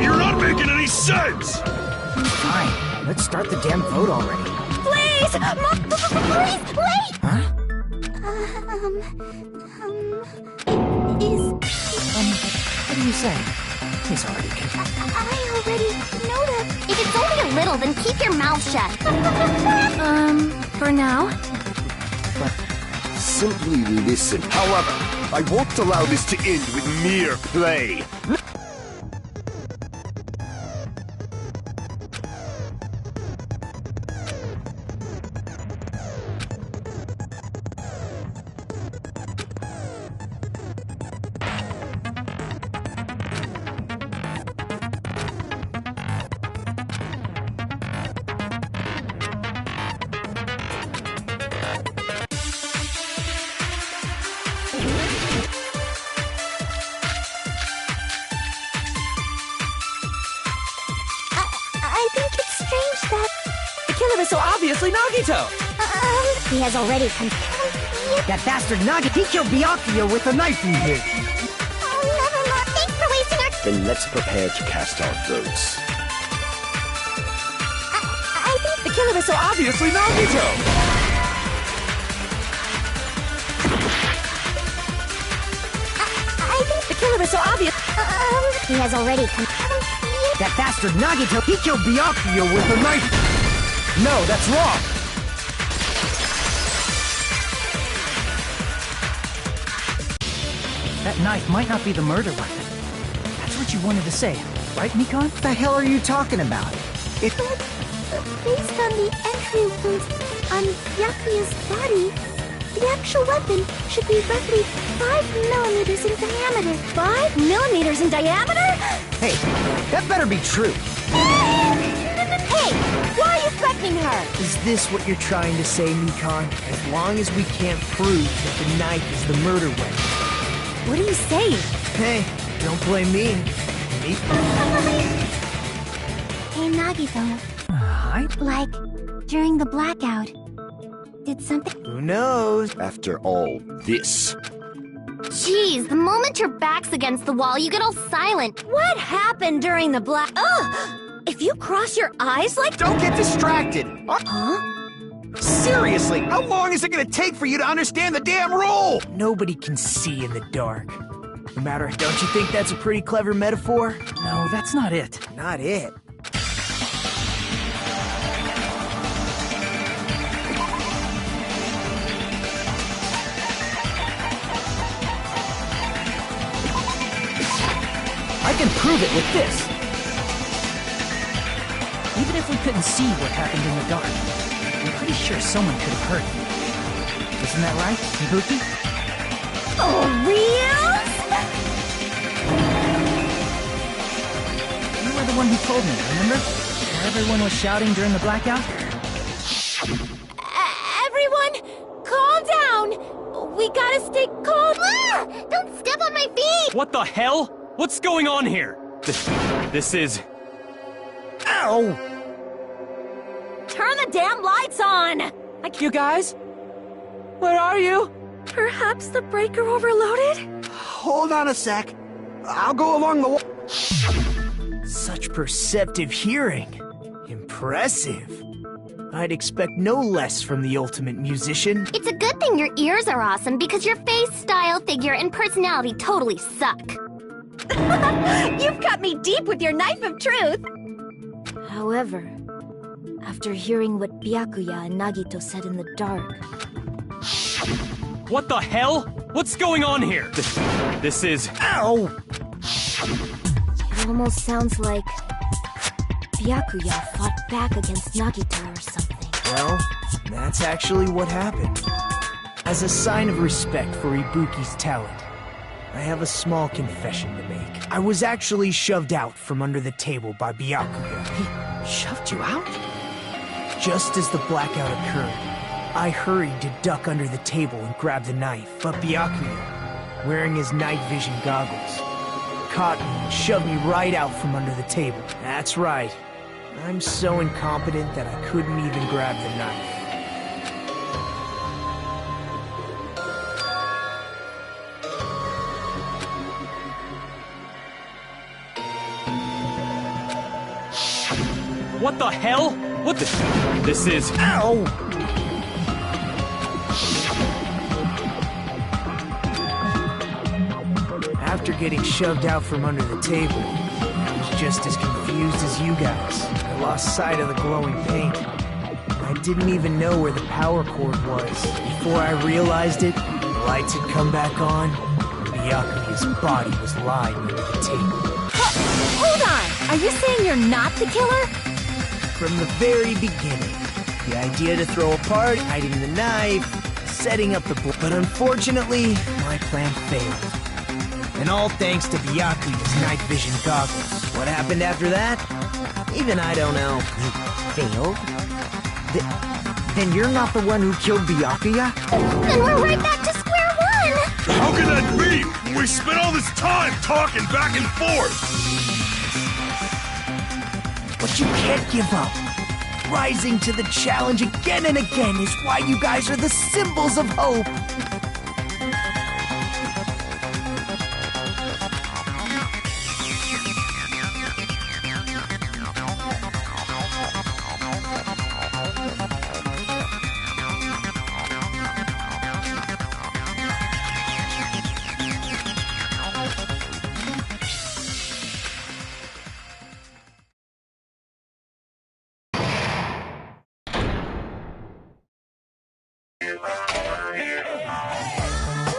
[SPEAKER 7] You're not making any sense!
[SPEAKER 9] Fine, let's start the damn vote already.
[SPEAKER 2] Please! Please, wait!
[SPEAKER 9] Huh? What do you say? He's already confused.
[SPEAKER 2] I already know that. If it's only a little, then keep your mouth shut.
[SPEAKER 8] For now?
[SPEAKER 6] Simply listen.
[SPEAKER 7] However, I won't allow this to end with mere play.
[SPEAKER 2] I think it's strange that...
[SPEAKER 3] The killer is so obviously Nagito!
[SPEAKER 2] He has already confirmed.
[SPEAKER 9] That bastard Nagi, he killed Byakuya with a knife in here.
[SPEAKER 2] Oh, never mind. Thanks for wasting our...
[SPEAKER 6] Then let's prepare to cast our votes.
[SPEAKER 2] I think...
[SPEAKER 3] The killer is so obviously Nagito!
[SPEAKER 2] I think...
[SPEAKER 3] The killer is so obvious...
[SPEAKER 2] He has already confirmed.
[SPEAKER 9] That bastard Nagito, he killed Byakuya with a knife.
[SPEAKER 3] No, that's wrong! That knife might not be the murder weapon. That's what you wanted to say, right, Mikon?
[SPEAKER 9] What the hell are you talking about? It...
[SPEAKER 2] Based on the entry wounds on Byakuya's body, the actual weapon should be roughly 5 millimeters in diameter.
[SPEAKER 8] 5 millimeters in diameter?
[SPEAKER 9] Hey, that better be true.
[SPEAKER 8] Hey, why are you threatening her?
[SPEAKER 10] Is this what you're trying to say, Mikon? As long as we can't prove that the knife is the murder weapon.
[SPEAKER 8] What are you saying?
[SPEAKER 10] Hey, don't blame me.
[SPEAKER 2] Hey, Nagito.
[SPEAKER 3] Hi?
[SPEAKER 2] Like, during the blackout, did something...
[SPEAKER 10] Who knows?
[SPEAKER 6] After all this,
[SPEAKER 2] Jeez, the moment your back's against the wall, you get all silent.
[SPEAKER 8] What happened during the black... Ugh! If you cross your eyes like...
[SPEAKER 5] Don't get distracted!
[SPEAKER 8] Huh?
[SPEAKER 5] Seriously, how long is it gonna take for you to understand the damn rule?
[SPEAKER 10] Nobody can see in the dark. No matter, don't you think that's a pretty clever metaphor?
[SPEAKER 3] No, that's not it.
[SPEAKER 10] Not it.
[SPEAKER 3] I can prove it with this! Even if we couldn't see what happened in the dark, I'm pretty sure someone could have heard it. Isn't that right, Ibuki?
[SPEAKER 8] Oh, real?
[SPEAKER 3] You were the one who told me, remember? Where everyone was shouting during the blackout?
[SPEAKER 2] Everyone, calm down! We gotta stay calm!
[SPEAKER 11] Ah! Don't step on my feet!
[SPEAKER 12] What the hell? What's going on here? This is...
[SPEAKER 3] Ow!
[SPEAKER 2] Turn the damn lights on!
[SPEAKER 3] You guys? Where are you?
[SPEAKER 2] Perhaps the breaker overloaded?
[SPEAKER 5] Hold on a sec. I'll go along the wall.
[SPEAKER 10] Such perceptive hearing. Impressive. I'd expect no less from the ultimate musician.
[SPEAKER 11] It's a good thing your ears are awesome because your face, style, figure, and personality totally suck.
[SPEAKER 2] You've cut me deep with your knife of truth!
[SPEAKER 8] However, after hearing what Byakuya and Nagito said in the dark...
[SPEAKER 12] What the hell? What's going on here? This is...
[SPEAKER 3] Ow!
[SPEAKER 8] It almost sounds like... Byakuya fought back against Nagito or something.
[SPEAKER 10] Well, that's actually what happened. As a sign of respect for Ibuki's talent, I have a small confession to make. I was actually shoved out from under the table by Byakuya.
[SPEAKER 3] He shoved you out?
[SPEAKER 10] Just as the blackout occurred, I hurried to duck under the table and grab the knife, but Byakuya, wearing his night vision goggles, caught me and shoved me right out from under the table. That's right. I'm so incompetent that I couldn't even grab the knife.
[SPEAKER 12] What the hell? What the... This is...
[SPEAKER 10] Ow! After getting shoved out from under the table, I was just as confused as you guys. I lost sight of the glowing paint. I didn't even know where the power cord was. Before I realized it, the lights had come back on, and Byakuya's body was lying under the table.
[SPEAKER 2] Hold on! Are you saying you're not the killer?
[SPEAKER 10] From the very beginning, the idea to throw a party, hiding the knife, setting up the but unfortunately, my plan failed. And all thanks to Byakuya's night vision goggles. What happened after that? Even I don't know.
[SPEAKER 9] You failed? Then you're not the one who killed Byakuya?
[SPEAKER 11] Then we're right back to square one!
[SPEAKER 7] How can that be? We spent all this time talking back and forth!
[SPEAKER 10] But you can't give up. Rising to the challenge again and again is why you guys are the symbols of hope.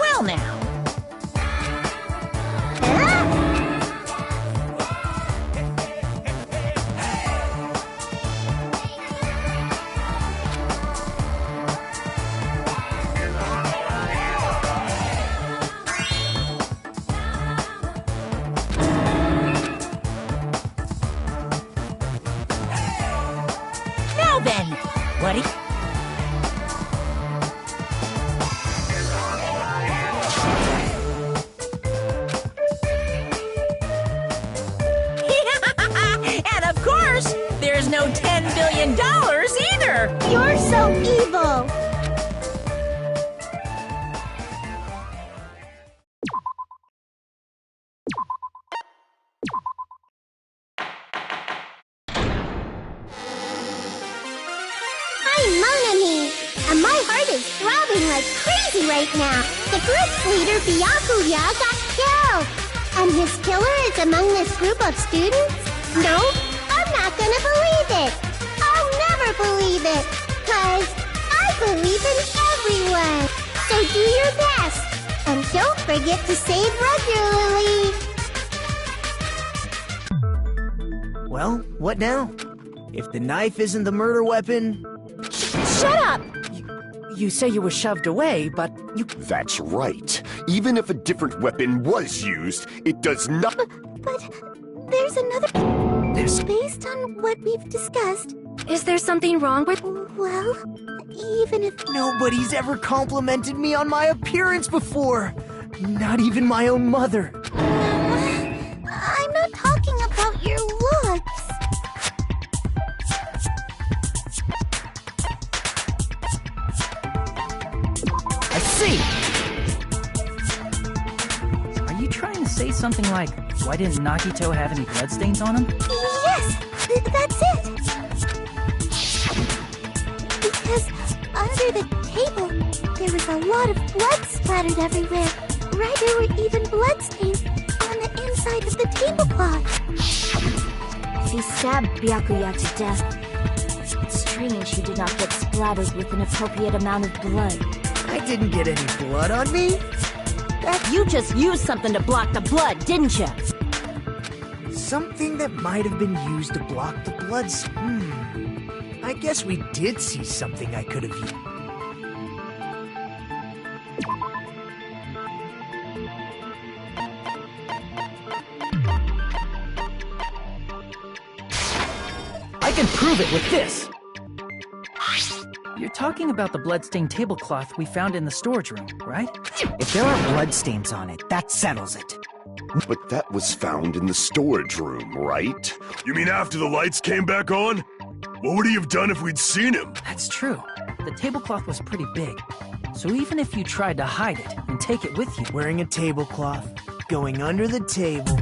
[SPEAKER 1] Well now, now then, what do you... And of course, there's no $10 billion either!
[SPEAKER 11] You're so evil! I'm Monami, and my heart is throbbing like crazy right now. The group's leader, Byakuya, got killed. And his killer is among this group of students? No, I'm not gonna believe it. I'll never believe it. 'Cause I believe in everyone. So do your best. And don't forget to save regularly.
[SPEAKER 10] Well, what now? If the knife isn't the murder weapon...
[SPEAKER 2] Shut up!
[SPEAKER 3] You say you were shoved away, but you...
[SPEAKER 6] That's right. Even if a different weapon was used, it does not...
[SPEAKER 11] But there's another...
[SPEAKER 3] this.
[SPEAKER 11] Based on what we've discussed,
[SPEAKER 8] Is there something wrong with...
[SPEAKER 11] well, even if...
[SPEAKER 3] Nobody's ever complimented me on my appearance before. Not even my own mother.
[SPEAKER 11] I'm not talking about your looks.
[SPEAKER 3] I see. Are you trying to say something like, why didn't Nagito have any bloodstains on him?
[SPEAKER 11] Yes, that's it. Because under the table, there was a lot of blood splattered everywhere. Right, there were even bloodstains on the inside of the tablecloth.
[SPEAKER 8] If he stabbed Byakuya to death, it's strange he did not get splattered with an appropriate amount of blood.
[SPEAKER 3] I didn't get any blood on me.
[SPEAKER 2] You just used something to block the blood, didn't you?
[SPEAKER 3] Something that might have been used to block the blood. I guess we did see something I could have used. I can prove it with this. You're talking about the bloodstained tablecloth we found in the storage room, right?
[SPEAKER 9] If there are bloodstains on it, that settles it.
[SPEAKER 6] But that was found in the storage room, right?
[SPEAKER 7] You mean after the lights came back on? What would he have done if we'd seen him?
[SPEAKER 3] That's true. The tablecloth was pretty big. So even if you tried to hide it and take it with you... Wearing a tablecloth, going under the table,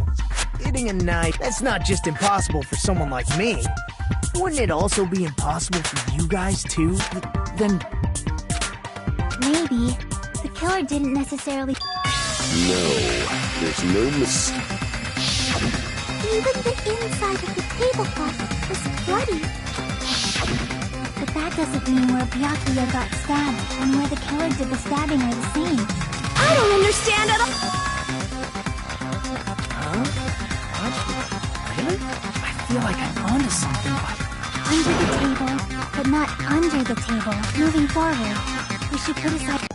[SPEAKER 3] getting a knife... That's not just impossible for someone like me. Wouldn't it also be impossible for you guys, too? Then...
[SPEAKER 11] Maybe the killer didn't necessarily...
[SPEAKER 6] No, there's no mistake.
[SPEAKER 11] Even the inside of the tablecloth was bloody. But that doesn't mean where Byakuya got stabbed and where the killer did the stabbing are the same.
[SPEAKER 2] I don't understand at all.
[SPEAKER 3] Huh? What? Really? I feel like I'm onto something, but...
[SPEAKER 11] Under the table, but not under the table. Moving forward, we should put aside...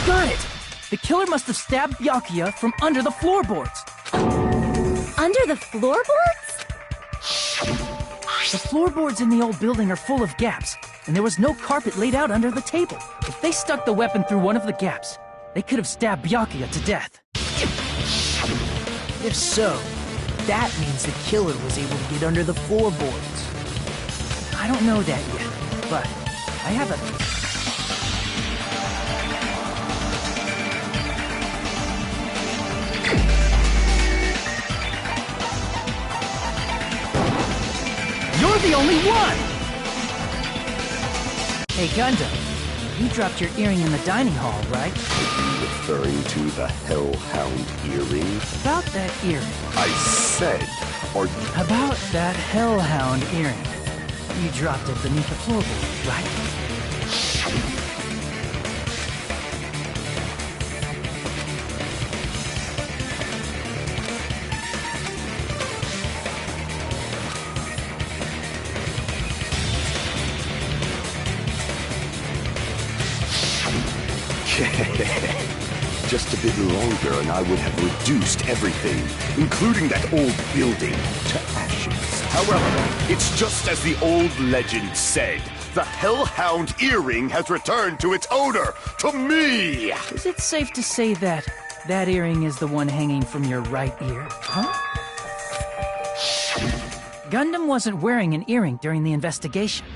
[SPEAKER 3] Got it! The killer must have stabbed Byakuya from under the floorboards.
[SPEAKER 2] Under the floorboards?
[SPEAKER 3] The floorboards in the old building are full of gaps, and there was no carpet laid out under the table. If they stuck the weapon through one of the gaps, they could have stabbed Byakuya to death.
[SPEAKER 10] If so, that means the killer was able to get under the floorboards.
[SPEAKER 3] I don't know that yet, but I have a... You're the only one! Hey, Gundam, you dropped your earring in the dining hall, right?
[SPEAKER 6] Referring to the Hellhound earring?
[SPEAKER 3] About that earring.
[SPEAKER 6] I said,
[SPEAKER 3] About that Hellhound earring. You dropped it beneath the floorboard, right?
[SPEAKER 6] Just a bit longer and I would have reduced everything, including that old building, to ashes. However, it's just as the old legend said. The Hellhound earring has returned to its owner, to me!
[SPEAKER 3] Is it safe to say that that earring is the one hanging from your right ear, huh? Gundam wasn't wearing an earring during the investigation.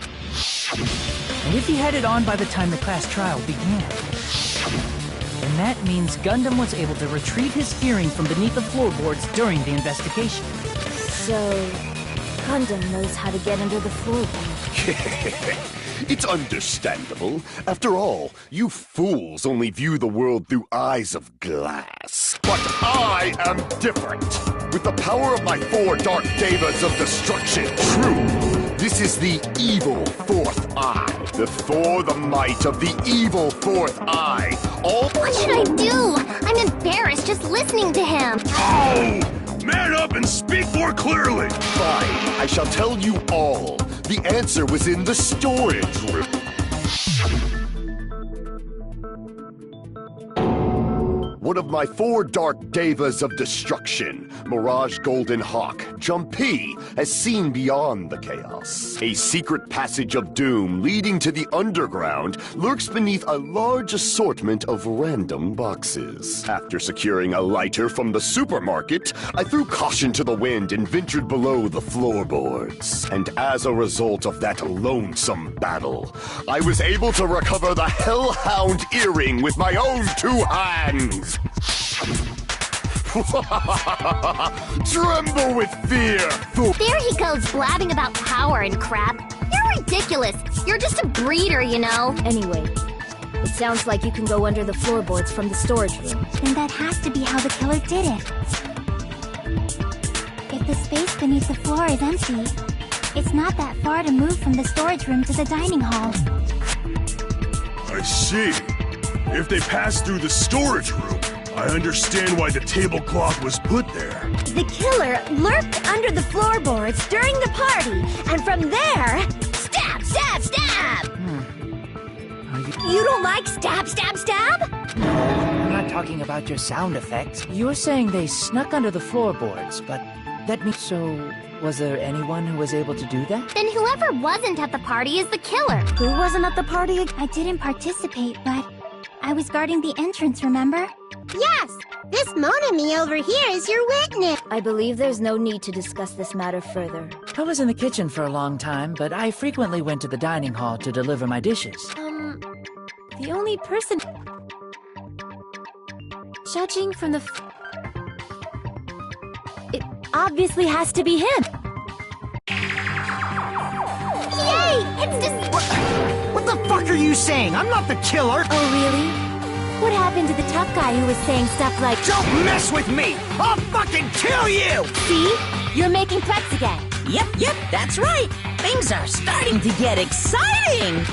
[SPEAKER 3] And if he had it on by the time the class trial began, then that means Gundam was able to retrieve his earring from beneath the floorboards during the investigation.
[SPEAKER 8] So, Gundam knows how to get under the floorboard.
[SPEAKER 6] It's understandable. After all, you fools only view the world through eyes of glass. But I am different. With the power of my 4 dark devas of destruction, true, this is the evil fourth eye. Before the might of the evil fourth eye, all...
[SPEAKER 11] What should I do? I'm embarrassed just listening to him.
[SPEAKER 7] Oh! Man up and speak more clearly!
[SPEAKER 6] Fine, I shall tell you all. The answer was in the storage room. One of my 4 dark devas of destruction, Mirage Golden Hawk, Jumpy, has seen beyond the chaos. A secret passage of doom leading to the underground lurks beneath a large assortment of random boxes. After securing a lighter from the supermarket, I threw caution to the wind and ventured below the floorboards. And as a result of that lonesome battle, I was able to recover the Hellhound earring with my own 2 hands. Tremble with fear!
[SPEAKER 11] There he goes blabbing about power and crap. You're ridiculous. You're just a breeder, you know.
[SPEAKER 8] Anyway, it sounds like you can go under the floorboards from the storage room.
[SPEAKER 2] Then that has to be how the killer did it. If the space beneath the floor is empty, it's not that far to move from the storage room to the dining hall.
[SPEAKER 7] I see. If they passed through the storage room, I understand why the tablecloth was put there.
[SPEAKER 2] The killer lurked under the floorboards during the party, and from there... Stab, stab, stab! You don't like stab, stab, stab?
[SPEAKER 3] No, I'm not talking about your sound effects. You were saying they snuck under the floorboards, but that means... So, was there anyone who was able to do that?
[SPEAKER 11] Then whoever wasn't at the party is the killer.
[SPEAKER 2] Who wasn't at the party? I didn't participate, but I was guarding the entrance, remember?
[SPEAKER 11] Yes, this Monami over here is your witness.
[SPEAKER 8] I believe there's no need to discuss this matter further.
[SPEAKER 3] I was in the kitchen for a long time, but I frequently went to the dining hall to deliver my dishes.
[SPEAKER 2] The only person... Judging from the... It obviously has to be him.
[SPEAKER 11] Yay! It's just...
[SPEAKER 9] What the fuck are you saying? I'm not the killer!
[SPEAKER 2] Oh, really? What happened to the tough guy who was saying stuff like...
[SPEAKER 9] Don't mess with me! I'll fucking kill you!
[SPEAKER 2] See? You're making threats again.
[SPEAKER 1] Yep, that's right. Things are starting to get exciting.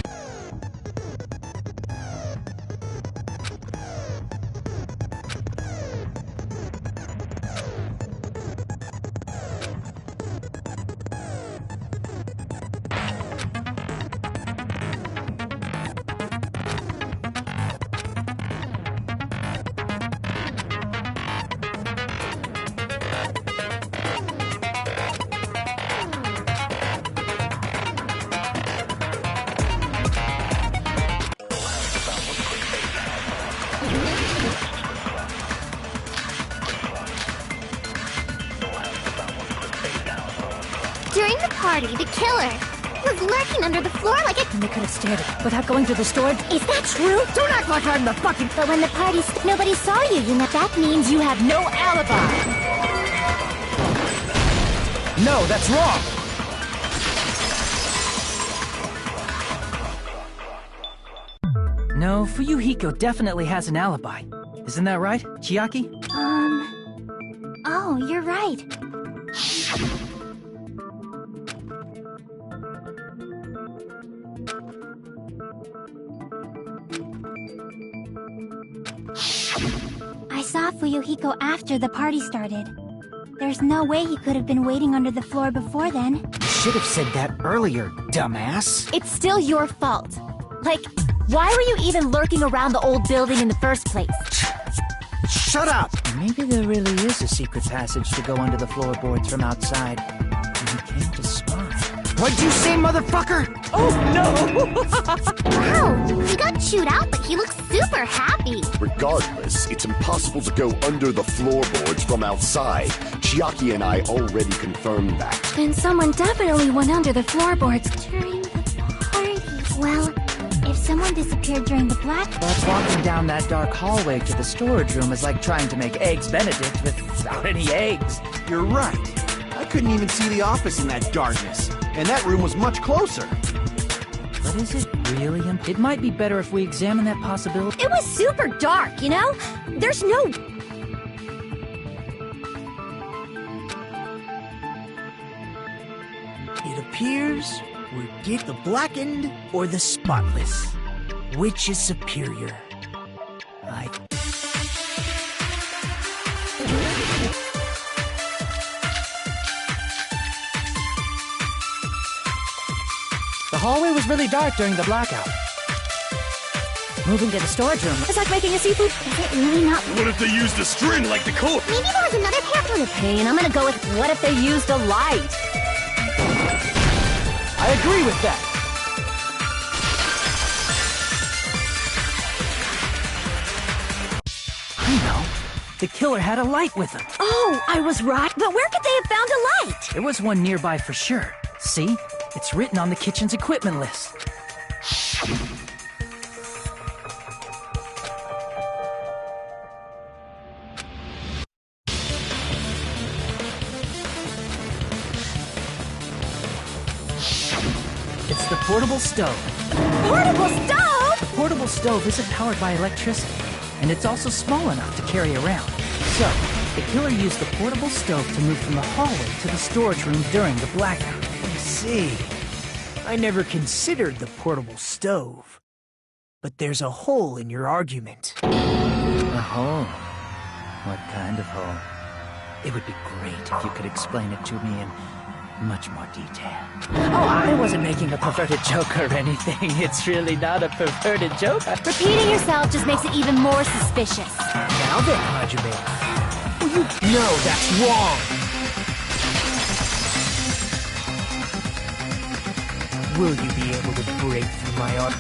[SPEAKER 11] During the party, the killer was lurking under the floor like a...
[SPEAKER 2] And they could have stared it without going to the storage.
[SPEAKER 11] Is that true?
[SPEAKER 2] Don't act like I'm the fucking... But when the party... Nobody saw you, you know. That means you have no alibi.
[SPEAKER 3] No, that's wrong! No, Fuyuhiko definitely has an alibi. Isn't that right, Chiaki?
[SPEAKER 2] Oh, you're right. I saw Fuyuhiko after the party started. There's no way he could have been waiting under the floor before then.
[SPEAKER 9] You should have said that earlier, dumbass.
[SPEAKER 2] It's still your fault. Like, why were you even lurking around the old building in the first place?
[SPEAKER 9] Shut up!
[SPEAKER 3] Maybe there really is a secret passage to go under the floorboards from outside. And he came to spy.
[SPEAKER 9] What'd you say, motherfucker?
[SPEAKER 3] Oh, no!
[SPEAKER 11] Wow, he got chewed out, but he looks super happy.
[SPEAKER 6] Regardless, it's impossible to go under the floorboards from outside. Chiaki and I already confirmed that.
[SPEAKER 2] Then someone definitely went under the floorboards during the party. Well, if someone disappeared during the black...
[SPEAKER 3] But walking down that dark hallway to the storage room is like trying to make Eggs Benedict without any eggs.
[SPEAKER 5] You're right. I couldn't even see the office in that darkness. And that room was much closer.
[SPEAKER 3] But is it really him? It might be better if we examine that possibility.
[SPEAKER 2] It was super dark, you know? There's no...
[SPEAKER 10] It appears we're get the blackened or the spotless. Which is superior?
[SPEAKER 3] The hallway was really dark during the blackout. Moving to the storage room is like making a seafood.
[SPEAKER 2] Is it really not...
[SPEAKER 7] What if they used a string like the coat?
[SPEAKER 11] Maybe there was another pair.
[SPEAKER 2] Pain, I'm gonna go with... What if they used a light?
[SPEAKER 3] I agree with that. I know. The killer had a light with him.
[SPEAKER 2] Oh, I was right. But where could they have found a light?
[SPEAKER 3] There was one nearby for sure. See? It's written on the kitchen's equipment list. It's the portable stove.
[SPEAKER 2] Portable stove?
[SPEAKER 3] The portable stove isn't powered by electricity, and it's also small enough to carry around. So, the killer used the portable stove to move from the hallway to the storage room during the blackout.
[SPEAKER 10] I see. I never considered the portable stove. but there's a hole in your argument.
[SPEAKER 3] A hole? What kind of hole? It would be great if you could explain it to me in much more detail. Oh, I wasn't making a perverted joke or anything. It's really not a perverted joke.
[SPEAKER 2] Repeating yourself just makes it even more suspicious.
[SPEAKER 10] Now then, Hajime. Well, you know that's wrong. Will you be able to break through my arm?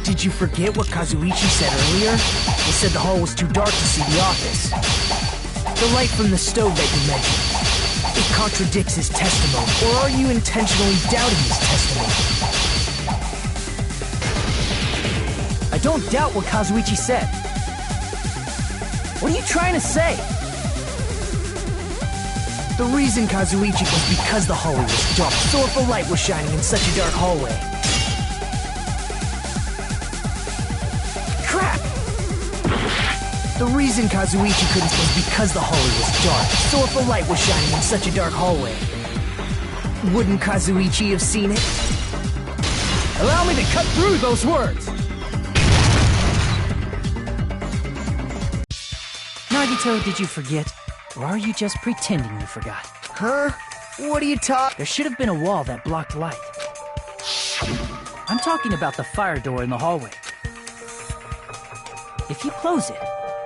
[SPEAKER 10] Did you forget what Kazuichi said earlier? He said the hall was too dark to see the office. The light from the stove that you mentioned. It contradicts his testimony. Or are you intentionally doubting his testimony? I don't doubt what Kazuichi said. What are you trying to say? The reason Kazuichi was because the hallway was dark. So if a light was shining in such a dark hallway, the reason Kazuichi couldn't was because the hallway was dark. So if a light was shining in such a dark hallway, wouldn't Kazuichi have seen it? Allow me to cut through those words! Nagito, did you forget? Or are you just pretending you forgot? Huh? What are you talking? There should have been a wall that blocked light. I'm talking about the fire door in the hallway. If you close it,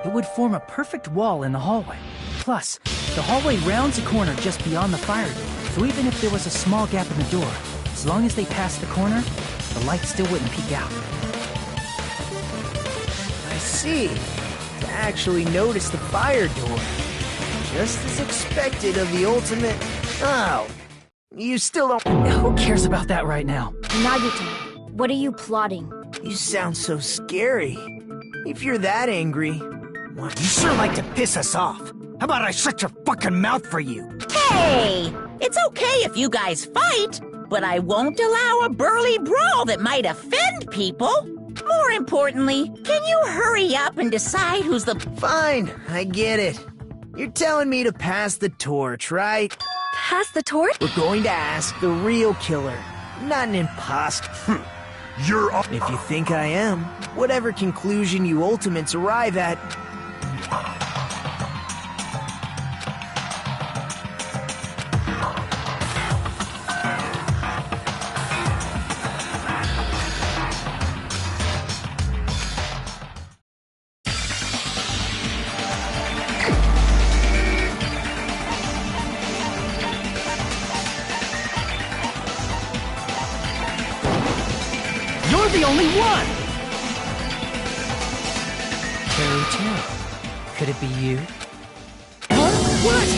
[SPEAKER 10] it would form a perfect wall in the hallway. Plus, the hallway rounds a corner just beyond the fire door. So even if there was a small gap in the door, as long as they passed the corner, the light still wouldn't peek out. I see. To actually notice the fire door. Just as expected of the ultimate... Oh. You still don't... Who cares about that right now?
[SPEAKER 2] Nagito, what are you plotting?
[SPEAKER 10] You sound so scary. If you're that angry... Well, you sure like to piss us off. How about I shut your fucking mouth for you?
[SPEAKER 1] Hey! It's okay if you guys fight, but I won't allow a burly brawl that might offend people. More importantly, can you hurry up and decide who's the...
[SPEAKER 10] Fine, I get it. You're telling me to pass the torch, right?
[SPEAKER 2] Pass the torch?
[SPEAKER 10] We're going to ask the real killer, not an imposter.
[SPEAKER 7] You're...
[SPEAKER 10] If you think I am, whatever conclusion you ultimates arrive at...
[SPEAKER 3] You're the only one! Teru, could it be you? What?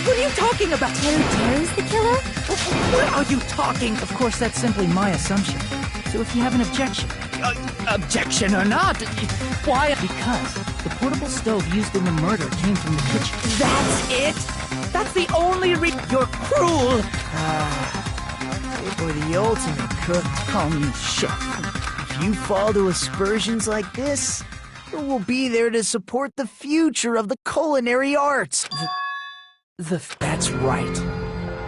[SPEAKER 3] What are you talking about?
[SPEAKER 2] Teru's the killer?
[SPEAKER 3] What are you talking? Of course, that's simply my assumption. So if you have an objection... objection or not, why? Because the portable stove used in the murder came from the kitchen. That's it? That's the only You're cruel!
[SPEAKER 10] For the ultimate cook,
[SPEAKER 3] call me chef.
[SPEAKER 10] If you fall to aspersions like this, who will be there to support the future of the culinary arts? That's right.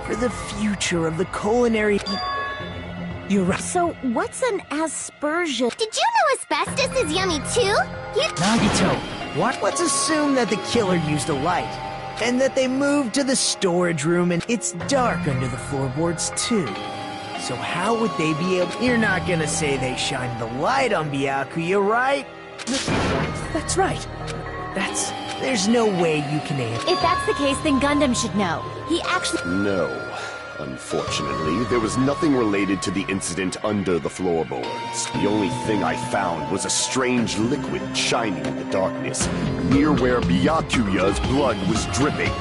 [SPEAKER 10] For the future of the culinary... You're right.
[SPEAKER 2] So, what's an aspersion?
[SPEAKER 11] Did you know asbestos is yummy too?
[SPEAKER 10] Nagito, what? Let's assume that the killer used a light, and that they moved to the storage room and it's dark under the floorboards too. So how would they be able... You're not gonna say they shined the light on Byakuya, right?
[SPEAKER 3] That's right.
[SPEAKER 10] There's no way you can answer.
[SPEAKER 2] If that's the case, then Gundam should know. He actually...
[SPEAKER 6] No. Unfortunately, there was nothing related to the incident under the floorboards. The only thing I found was a strange liquid shining in the darkness, near where Byakuya's blood was dripping.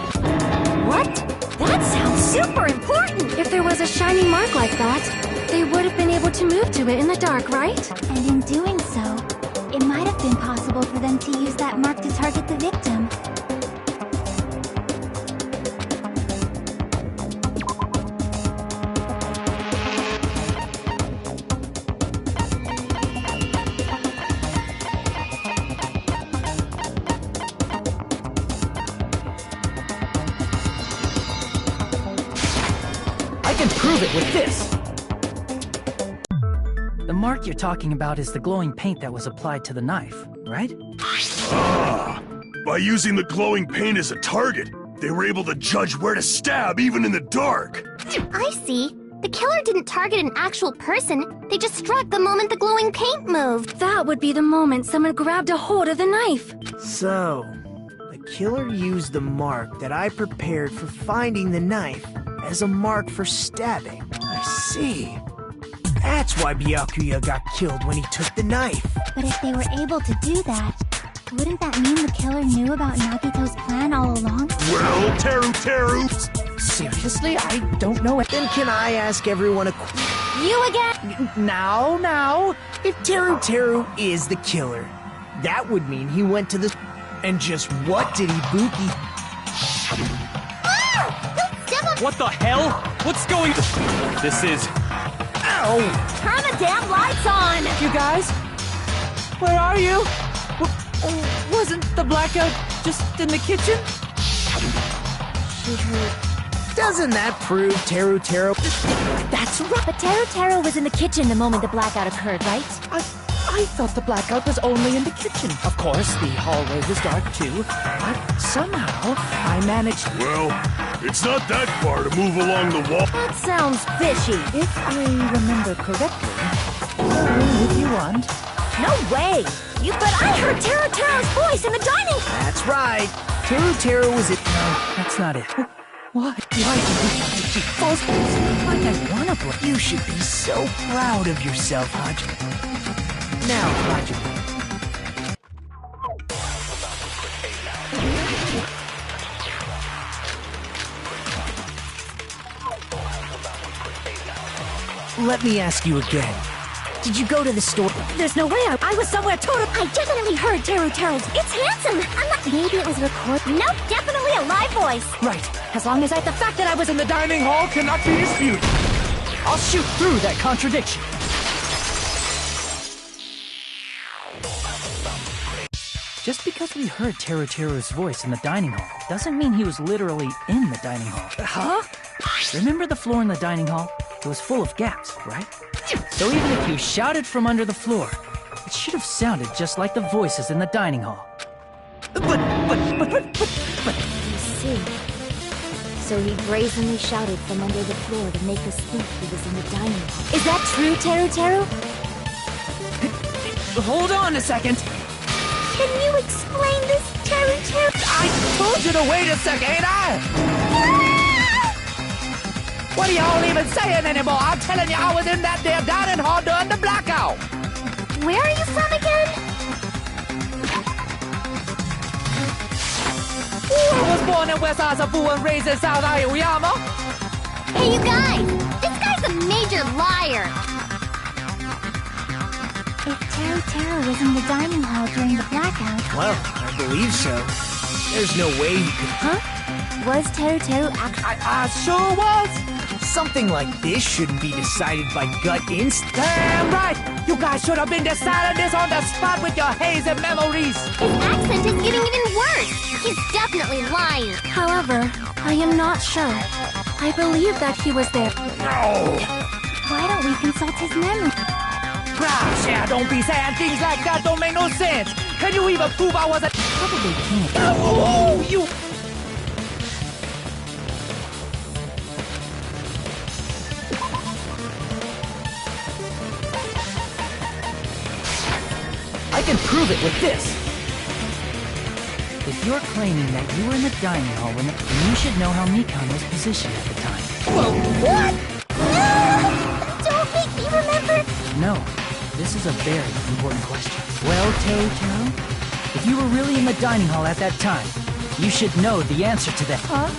[SPEAKER 2] What? That sounds super important!
[SPEAKER 8] If there was a shiny mark like that, they would have been able to move to it in the dark, right?
[SPEAKER 11] And in doing so, it might have been possible for them to use that mark to target the victim.
[SPEAKER 3] I can prove it with this! The mark you're talking about is the glowing paint that was applied to the knife, right?
[SPEAKER 7] Ah! By using the glowing paint as a target, they were able to judge where to stab even in the dark.
[SPEAKER 2] I see. The killer didn't target an actual person. They just struck the moment the glowing paint moved.
[SPEAKER 8] That would be the moment someone grabbed a hold of the knife.
[SPEAKER 10] So, the killer used the mark that I prepared for finding the knife as a mark for stabbing. I see. That's why Byakuya got killed when he took the knife.
[SPEAKER 11] But if they were able to do that, wouldn't that mean the killer knew about Nagito's plan all along?
[SPEAKER 7] Well, Teru!
[SPEAKER 3] Seriously? I don't know it.
[SPEAKER 10] Then can I ask everyone a
[SPEAKER 2] You again?
[SPEAKER 10] Now? If Teru is the killer, that would mean he went to the... And just what did Ibuki...
[SPEAKER 12] What the hell? What's going... This is...
[SPEAKER 10] Ow!
[SPEAKER 2] Turn the damn lights on!
[SPEAKER 3] You guys? Where are you? Wasn't the blackout just in the kitchen?
[SPEAKER 10] Doesn't that prove Teru?
[SPEAKER 3] That's right.
[SPEAKER 8] But Teru was in the kitchen the moment the blackout occurred, right?
[SPEAKER 3] I thought the blackout was only in the kitchen. Of course, the hallway was dark too, but somehow I managed...
[SPEAKER 7] Well, it's not that far to move along the wall.
[SPEAKER 8] That sounds fishy.
[SPEAKER 3] If I remember correctly, if you want...
[SPEAKER 8] No way! But I heard Teru's voice in the dining hall!
[SPEAKER 10] That's right. Teru was it.
[SPEAKER 3] No, that's not it. Why do you want to keep false voice? Like I wanna play.
[SPEAKER 10] You should be so proud of yourself, Hajime. Now, Hajime. Let me ask you again. Did you go to the store?
[SPEAKER 8] There's no way I was somewhere total.
[SPEAKER 2] I definitely heard Teru's. It's handsome. Maybe it was recorded. Nope, definitely a live voice.
[SPEAKER 3] Right. As long as the fact that I was in the dining hall cannot be disputed. I'll shoot through that contradiction. Just because we heard Teru's voice in the dining hall doesn't mean he was literally in the dining hall. Huh? Remember the floor in the dining hall? It was full of gaps, right? So even if you shouted from under the floor, it should have sounded just like the voices in the dining hall. But...
[SPEAKER 8] You see. So he brazenly shouted from under the floor to make us think he was in the dining hall. Is that true, Teru?
[SPEAKER 3] Hold on a second.
[SPEAKER 2] Can you explain this, Teru?
[SPEAKER 3] I told you to wait a second, ain't I? What are y'all even saying anymore? I'm telling you, I was in that damn dining hall during the blackout.
[SPEAKER 2] Where are you from again?
[SPEAKER 3] I was born in West Asabu and raised in South Aoyama.
[SPEAKER 2] Hey, you guys! This guy's a major liar!
[SPEAKER 11] If Teru was in the dining hall during the blackout...
[SPEAKER 10] Well, I believe so. There's no way he could...
[SPEAKER 8] Huh? Was Teru actually...
[SPEAKER 10] I sure was! Something like this shouldn't be decided by gut instinct.
[SPEAKER 3] Damn right! You guys should have been deciding this on the spot with your hazy memories!
[SPEAKER 2] His accent is getting even worse! He's definitely lying!
[SPEAKER 8] However, I am not sure. I believe that he was there.
[SPEAKER 7] No!
[SPEAKER 11] Why don't we consult his memory?
[SPEAKER 3] Gosh, yeah, don't be saying things like that, don't make no sense! Can you even prove I was a... Probably can't. Oh, you... I can prove it with this! If you're claiming that you were in the dining hall then you should know how Mikan was positioned at the time.
[SPEAKER 2] Whoa, what? No! Don't make me remember!
[SPEAKER 3] No, this is a very important question. Well, Teru, if you were really in the dining hall at that time, you should know the answer to that. Huh?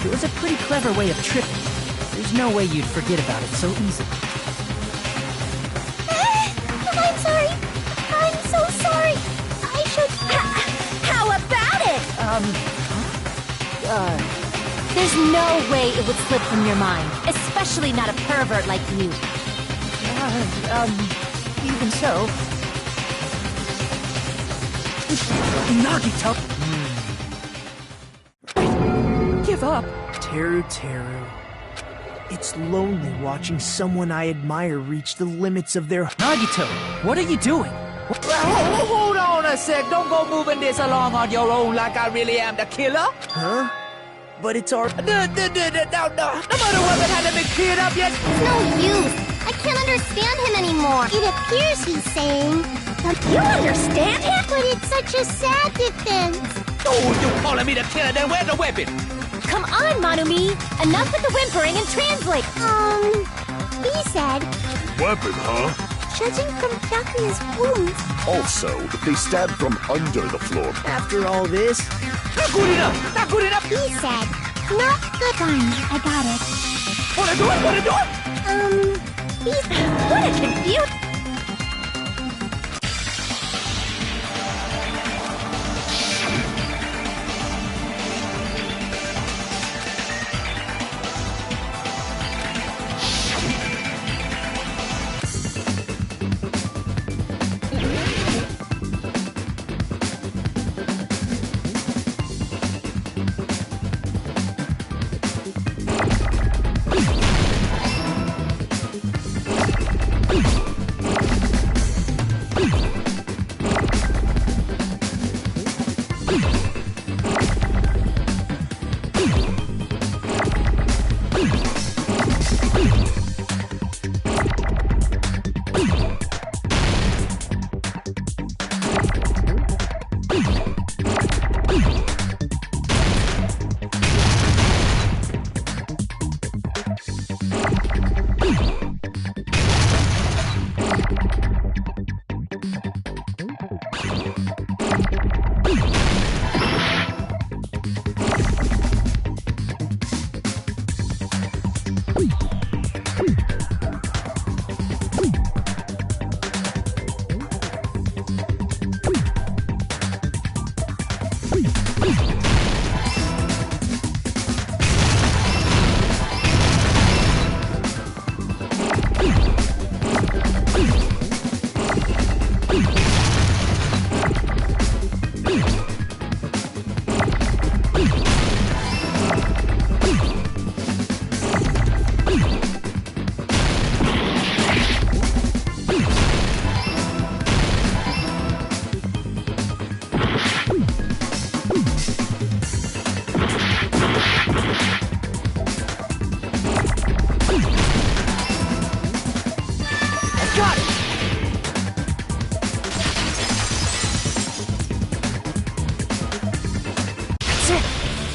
[SPEAKER 3] It was a pretty clever way of tricking. There's no way you'd forget about it so easily.
[SPEAKER 2] I'm sorry. I'm so sorry. I should... How about it?
[SPEAKER 8] There's no way it would slip from your mind, especially not a pervert like you.
[SPEAKER 3] Even so... Nagito! Give up? Teru. It's lonely watching someone I admire reach the limits of their...
[SPEAKER 9] Nagito, what are you doing?
[SPEAKER 13] Hold on a sec. Don't go moving this along on your own like I really am the killer.
[SPEAKER 3] Huh? But it's our...
[SPEAKER 13] No murder weapon hasn't been cleared up yet.
[SPEAKER 11] It's no use. I can't understand him anymore. It appears he's saying...
[SPEAKER 1] You understand him?
[SPEAKER 11] But it's such a sad defense.
[SPEAKER 13] Oh, you calling me the killer, then where's the weapon?
[SPEAKER 2] Come on, Manumi! Enough with the whimpering and translate!
[SPEAKER 11] He said...
[SPEAKER 7] Weapon, huh?
[SPEAKER 11] Judging from Byakuya's wounds...
[SPEAKER 6] Also, if they stabbed from under the floor...
[SPEAKER 3] After all this...
[SPEAKER 13] Not good enough! Not good enough!
[SPEAKER 11] He said... Not good. Fine, I got it.
[SPEAKER 13] Wanna do it? Wanna do it?
[SPEAKER 11] He's...
[SPEAKER 1] What a confusion!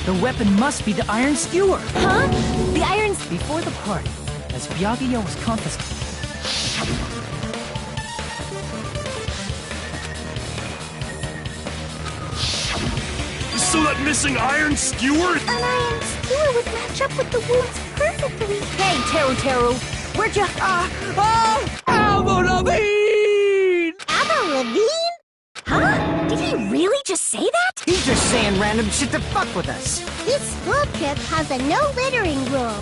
[SPEAKER 9] The weapon must be the iron skewer.
[SPEAKER 2] Huh? The iron...
[SPEAKER 9] Before the party, as Byakuya was confiscated...
[SPEAKER 7] So that missing iron skewer?
[SPEAKER 11] An iron skewer would match up with the wounds perfectly.
[SPEAKER 2] Hey, Teru, where'd you...
[SPEAKER 13] Avril Lavigne!
[SPEAKER 11] Avril Lavigne?
[SPEAKER 2] Huh? Did he really just say that?
[SPEAKER 9] He's just saying random shit to fuck with us.
[SPEAKER 11] This school trip has a no littering rule.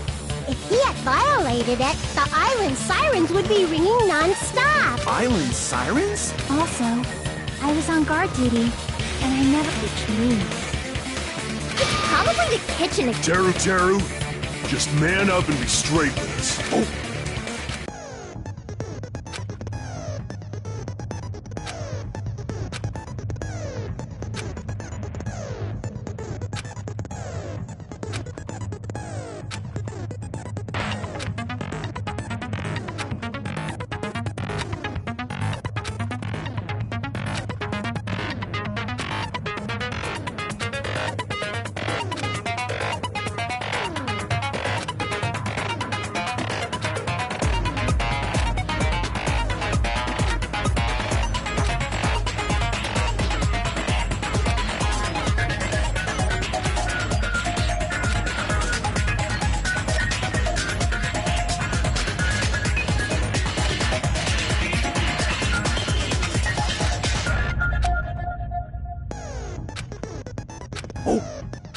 [SPEAKER 11] If he had violated it, the island sirens would be ringing non-stop.
[SPEAKER 5] Island sirens?
[SPEAKER 2] Also, I was on guard duty, and I never could leave.
[SPEAKER 11] It's probably the kitchen.
[SPEAKER 7] Teru, just man up and be straight with us. Oh.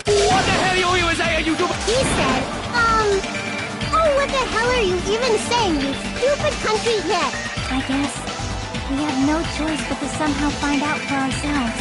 [SPEAKER 13] What the hell you even saying, you do?
[SPEAKER 11] He said, oh, what the hell are you even saying, you stupid country hit?
[SPEAKER 2] I guess we have no choice but to somehow find out for ourselves.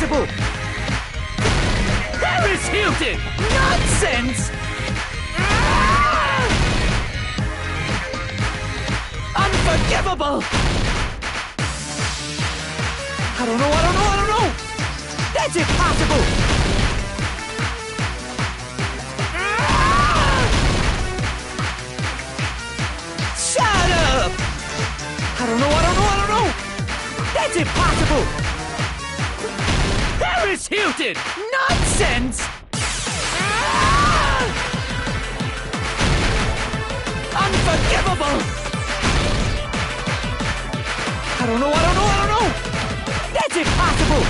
[SPEAKER 13] impossible! Paris Hilton! Nonsense! Unforgivable! I don't know! That's impossible! Shut up! I don't know! That's impossible! Paris Hilton! Nonsense! Unforgivable! I don't know! That's impossible!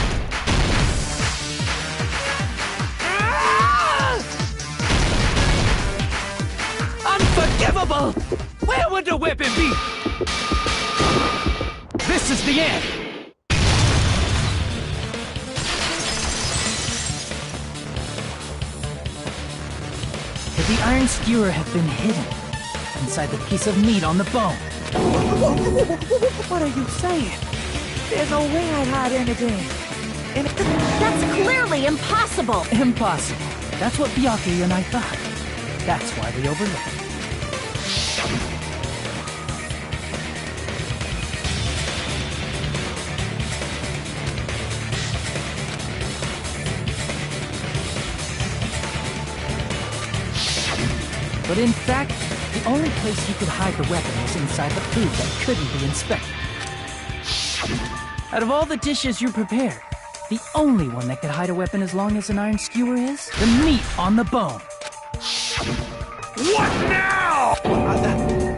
[SPEAKER 13] Unforgivable! Where would the weapon be? This is the end!
[SPEAKER 3] Could the iron skewer have been hidden inside the piece of meat on the bone?
[SPEAKER 13] What are you saying? There's no way I'd hide anything.
[SPEAKER 1] That's clearly impossible.
[SPEAKER 3] Impossible. That's what Byakuya and I thought. That's why we overlooked it. But in fact, the only place he could hide the weapon was inside the food that couldn't be inspected. Out of all the dishes you prepared, the only one that could hide a weapon as long as an iron skewer is the meat on the bone.
[SPEAKER 7] What now?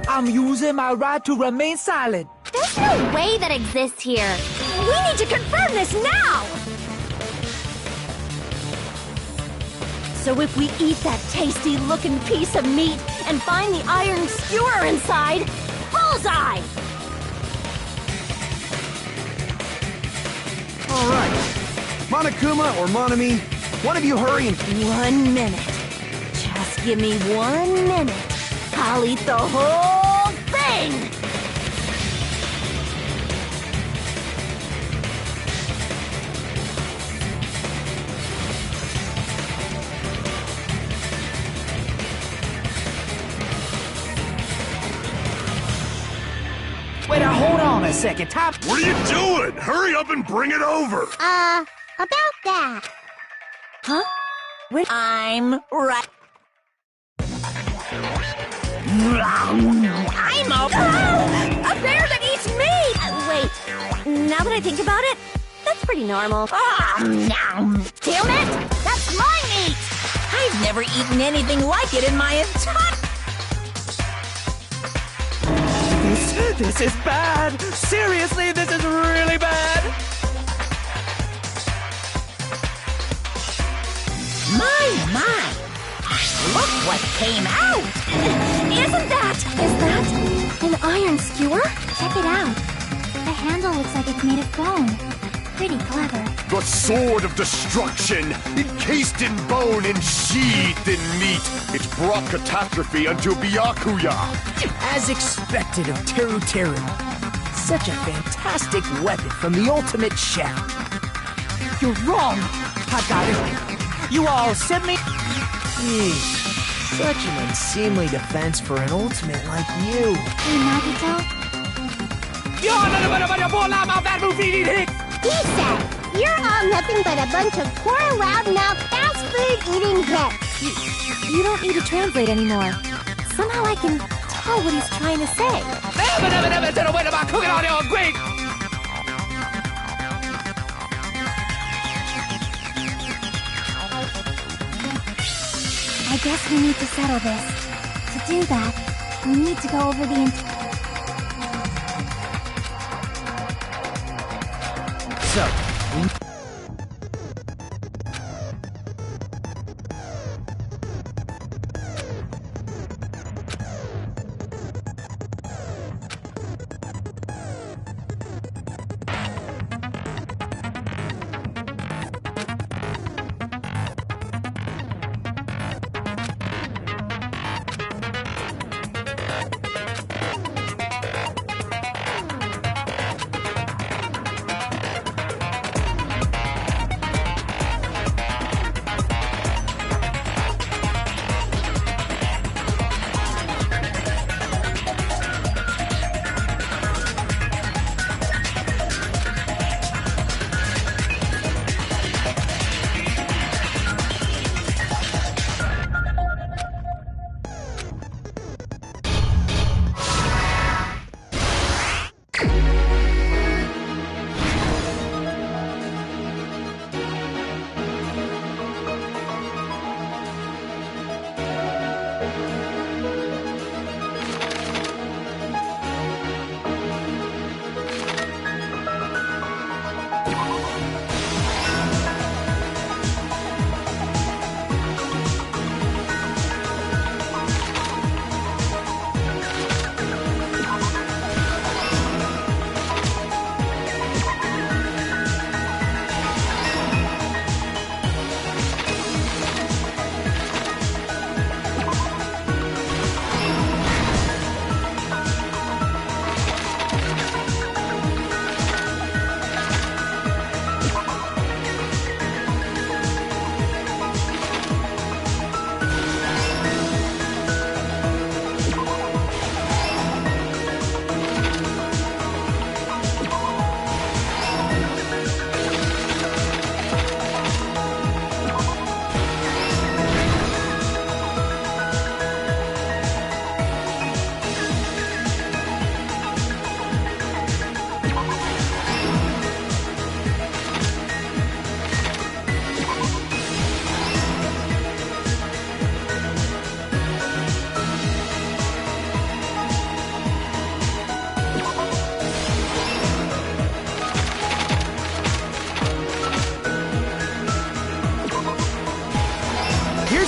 [SPEAKER 13] I'm using my right to remain silent.
[SPEAKER 2] There's no way that exists here.
[SPEAKER 1] We need to confirm this now! So if we eat that tasty-looking piece of meat and find the iron skewer inside, bullseye!
[SPEAKER 5] All right. Monokuma or Monami, one of you hurry and...
[SPEAKER 1] 1 minute. Just give me 1 minute. I'll eat the whole thing!
[SPEAKER 13] Wait, hold on a second. Time.
[SPEAKER 7] What are you doing? Hurry up and bring it over!
[SPEAKER 11] About that.
[SPEAKER 1] Huh? I'm right. I'm a bear that eats meat!
[SPEAKER 2] Wait, now that I think about it, that's pretty normal.
[SPEAKER 1] Damn it! That's my meat! I've never eaten anything like it in my entire...
[SPEAKER 13] This is bad! Seriously, this is really bad!
[SPEAKER 1] My! Look what came out! Isn't that?
[SPEAKER 2] Is that an iron skewer?
[SPEAKER 11] Check it out. The handle looks like it's made of bone. Pretty clever.
[SPEAKER 7] The sword of destruction, encased in bone and sheathed in meat. It brought catastrophe unto Byakuya.
[SPEAKER 10] As expected of Teru Teru. Such a fantastic weapon from the ultimate chef.
[SPEAKER 13] You're wrong! I got it! You all sent me...
[SPEAKER 10] Jeez, such an unseemly defense for an ultimate like you.
[SPEAKER 11] Hey, Nagito. He said, you're all nothing but a bunch of poor, loud-mouthed, fast-food-eating hicks.
[SPEAKER 2] You don't need to translate anymore. Somehow I can tell what he's trying to say.
[SPEAKER 11] I guess we need to settle this. To do that, we need to go over the entire...
[SPEAKER 3] So,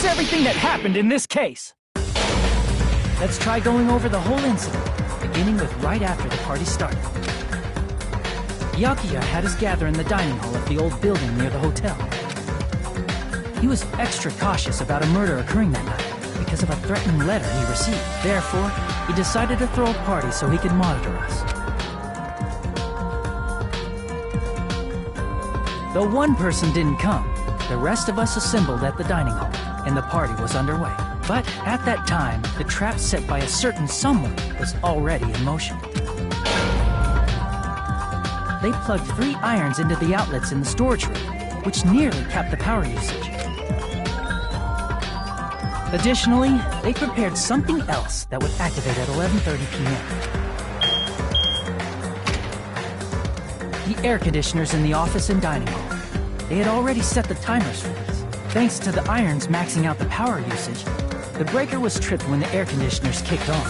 [SPEAKER 9] here's everything that happened in this case. Let's try going over the whole incident, beginning with right after the party started. Byakuya had us gather in the dining hall of the old building near the hotel. He was extra cautious about a murder occurring that night because of a threatening letter he received. Therefore, he decided to throw a party so he could monitor us. Though one person didn't come, the rest of us assembled at the dining hall, and the party was underway. But at that time, the trap set by a certain someone was already in motion. They plugged 3 irons into the outlets in the storage room, which nearly capped the power usage. Additionally, they prepared something else that would activate at 11:30 p.m. The air conditioners in the office and dining hall. They had already set the timers for this. Thanks to the irons maxing out the power usage, the breaker was tripped when the air conditioners kicked on.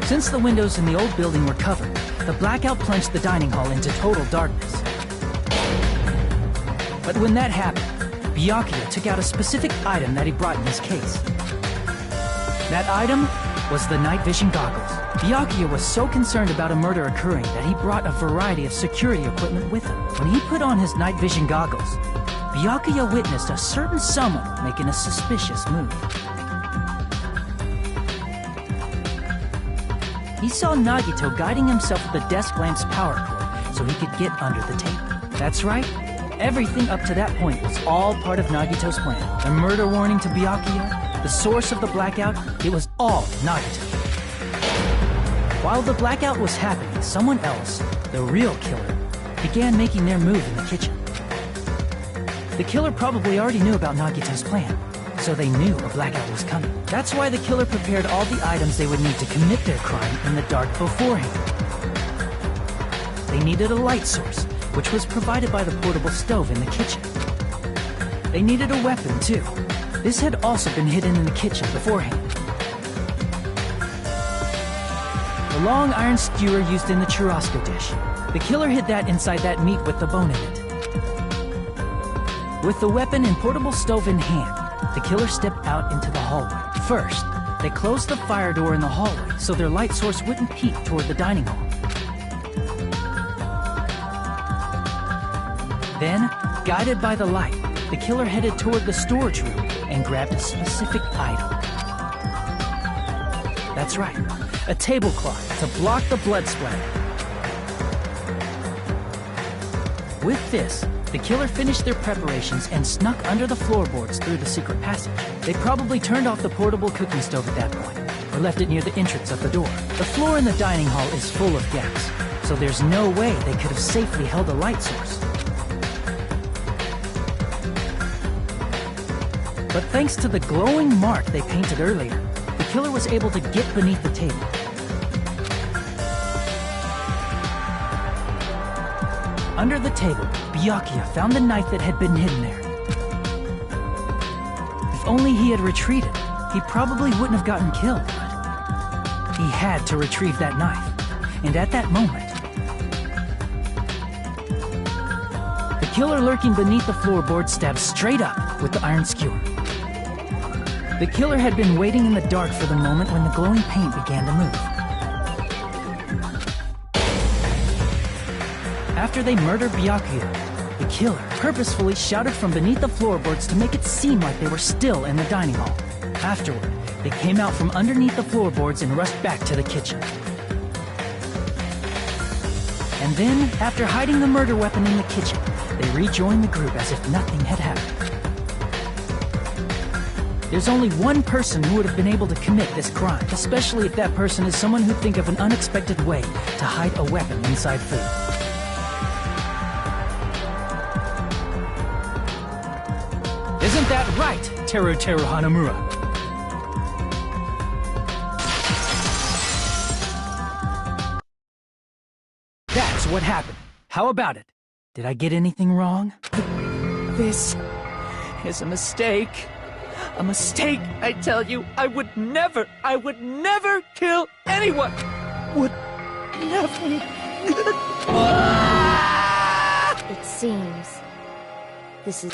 [SPEAKER 9] Since the windows in the old building were covered, the blackout plunged the dining hall into total darkness. But when that happened, Byakuya took out a specific item that he brought in his case. That item was the night vision goggles. Byakuya was so concerned about a murder occurring that he brought a variety of security equipment with him. When he put on his night vision goggles, Byakuya witnessed a certain someone making a suspicious move. He saw Nagito guiding himself with the desk lamp's power cord so he could get under the table. That's right. Everything up to that point was all part of Nagito's plan. The murder warning to Byakuya, the source of the blackout, it was all Nagito. While the blackout was happening, someone else, the real killer, began making their move in the kitchen. The killer probably already knew about Nagito's plan, so they knew a blackout was coming. That's why the killer prepared all the items they would need to commit their crime in the dark beforehand. They needed a light source, which was provided by the portable stove in the kitchen. They needed a weapon, too. This had also been hidden in the kitchen beforehand. The long iron skewer used in the churrasco dish. The killer hid that inside that meat with the bone in it. With the weapon and portable stove in hand, the killer stepped out into the hallway. First, they closed the fire door in the hallway so their light source wouldn't peek toward the dining hall. Then, guided by the light, the killer headed toward the storage room and grabbed a specific item. That's right, a tablecloth to block the blood splatter. With this, the killer finished their preparations and snuck under the floorboards through the secret passage. They probably turned off the portable cooking stove at that point, or left it near the entrance of the door. The floor in the dining hall is full of gaps, so there's no way they could have safely held a light source. But thanks to the glowing mark they painted earlier, the killer was able to get beneath the table. Under the table, Byakuya found the knife that had been hidden there. If only he had retreated, he probably wouldn't have gotten killed, but he had to retrieve that knife. And at that moment, the killer lurking beneath the floorboard stabbed straight up with the iron skewer. The killer had been waiting in the dark for the moment when the glowing paint began to move. After they murdered Byakuya, the killer purposefully shouted from beneath the floorboards to make it seem like they were still in the dining hall. Afterward, they came out from underneath the floorboards and rushed back to the kitchen. And then, after hiding the murder weapon in the kitchen, they rejoined the group as if nothing had happened. There's only one person who would have been able to commit this crime, especially if that person is someone who'd think of an unexpected way to hide a weapon inside food. Isn't that right, Teru Hanamura? That's what happened. How about it? Did I get anything wrong?
[SPEAKER 13] This is a mistake. A mistake, I tell you. I would never kill anyone. Would never.
[SPEAKER 8] It seems
[SPEAKER 4] This is...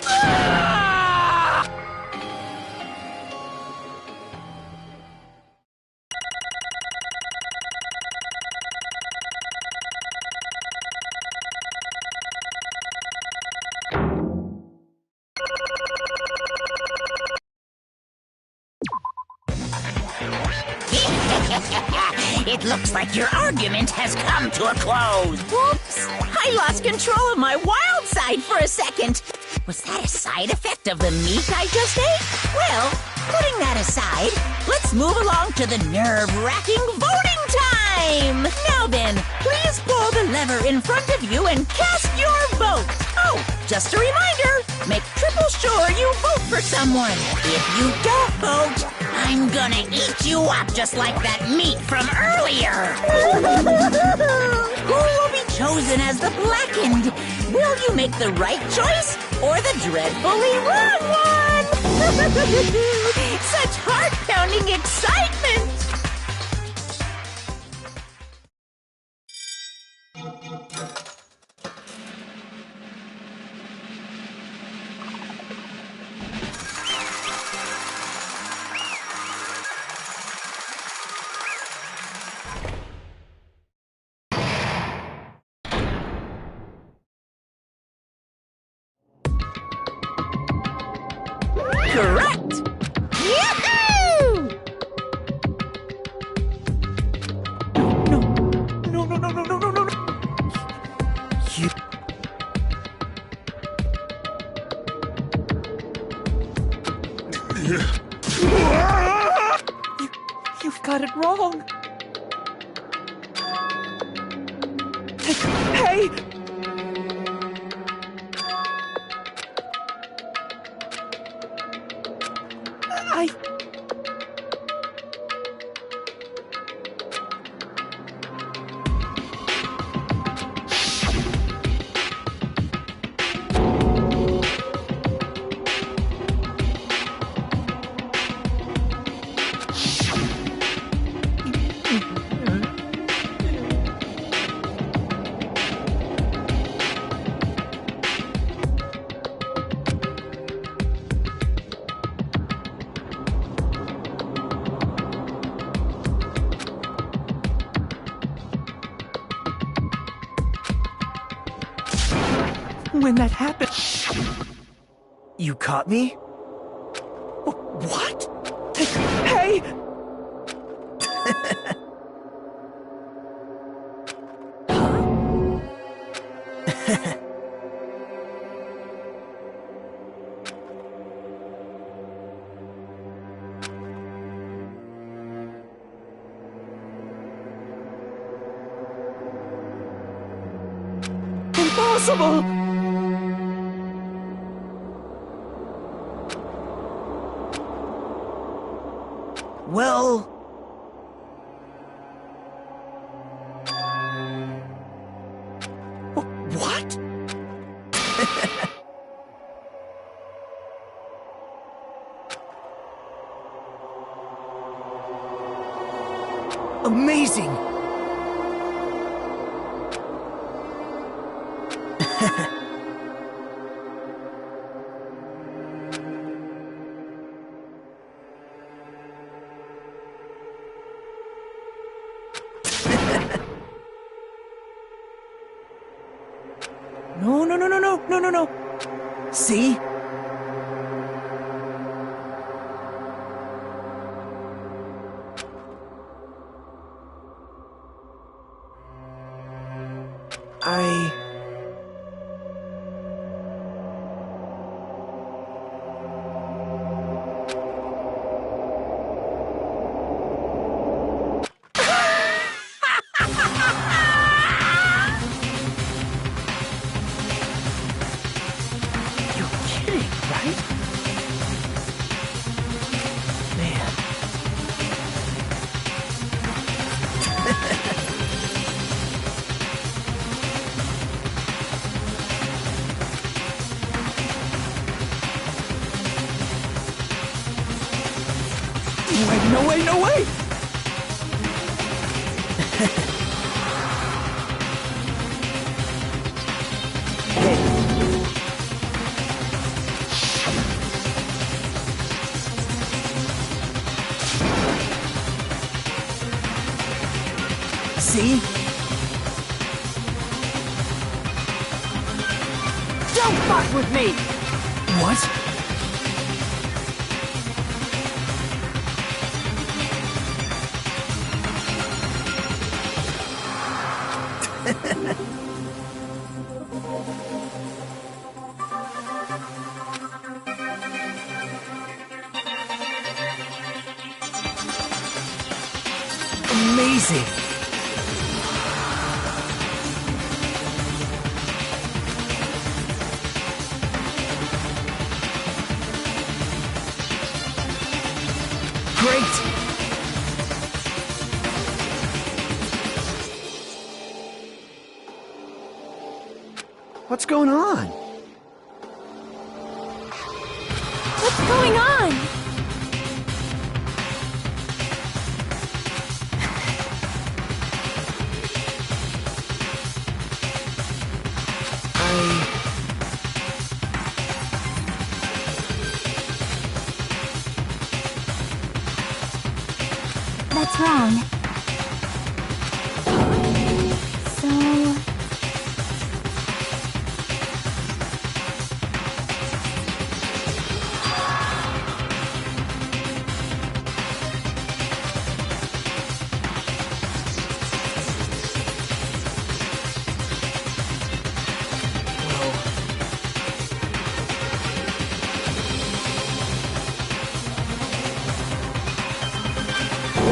[SPEAKER 1] It looks like your argument has come to a close. Whoops! I lost control of my wild side for a second. Was that a side effect of the meat I just ate? Well, putting that aside, let's move along to the nerve-wracking voting time! Now then, please pull the lever in front of you and cast your vote. Oh, just a reminder, make triple sure you vote for someone. If you don't vote, I'm gonna eat you up just like that meat from earlier. Who will be chosen as the blackened? Will you make the right choice or the dreadfully wrong one? Such heart-pounding excitement! Correct! Yahoo!
[SPEAKER 13] No. You've got it wrong. Hey! When that happened...
[SPEAKER 10] You caught me?
[SPEAKER 13] What? Hey! Impossible!
[SPEAKER 10] Well...
[SPEAKER 13] What?
[SPEAKER 10] Amazing!
[SPEAKER 13] No.
[SPEAKER 10] See?
[SPEAKER 13] No way! Don't fuck with me!
[SPEAKER 3] What? Amazing! Great!
[SPEAKER 5] What's going on?
[SPEAKER 2] What's going on?
[SPEAKER 11] What's wrong? So...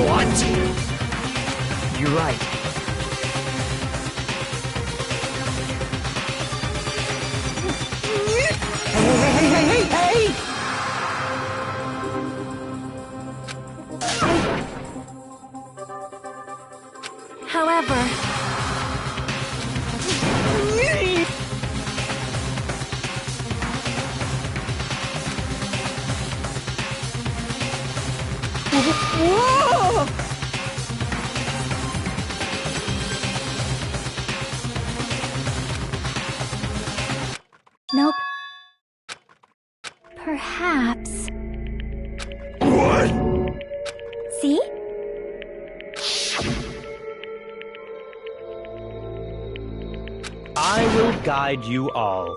[SPEAKER 3] What? You're right.
[SPEAKER 5] Hey!
[SPEAKER 2] However...
[SPEAKER 5] Whoa!
[SPEAKER 11] Nope. Perhaps...
[SPEAKER 7] What?
[SPEAKER 11] See?
[SPEAKER 12] I will guide you all.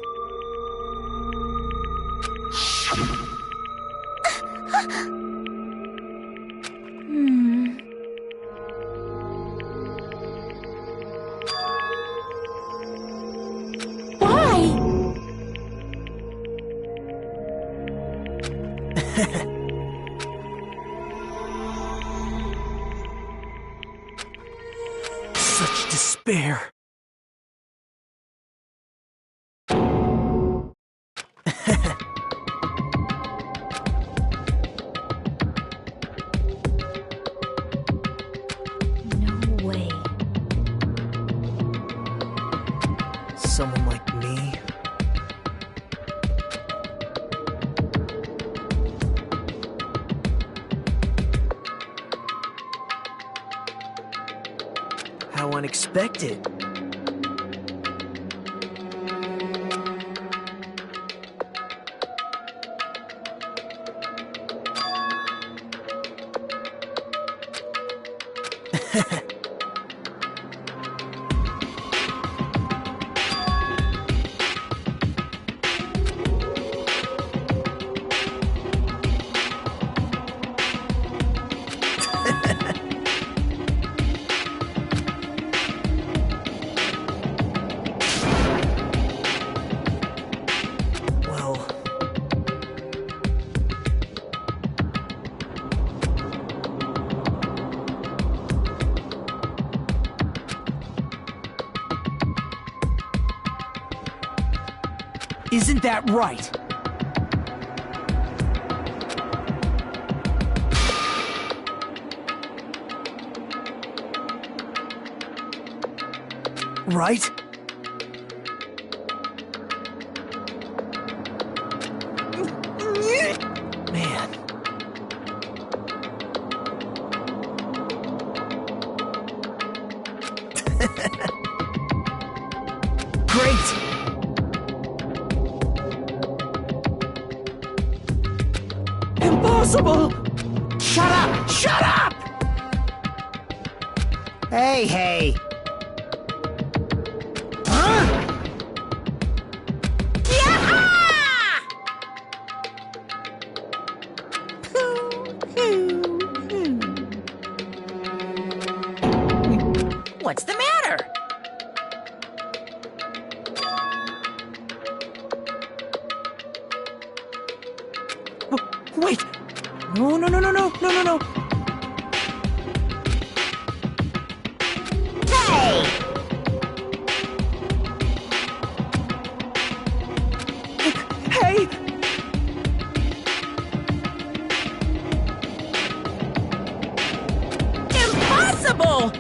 [SPEAKER 2] Why?
[SPEAKER 3] Such despair.
[SPEAKER 8] No way.
[SPEAKER 3] Someone like me? How unexpected. Well... Isn't that right? Right? Man. Great!
[SPEAKER 5] Impossible! Shut up! Shut up! Hey! Huh?
[SPEAKER 2] Yeah!
[SPEAKER 13] Wait! No, no, no, no, no, no, no, no!
[SPEAKER 1] Hey!
[SPEAKER 13] Hey!
[SPEAKER 1] Impossible!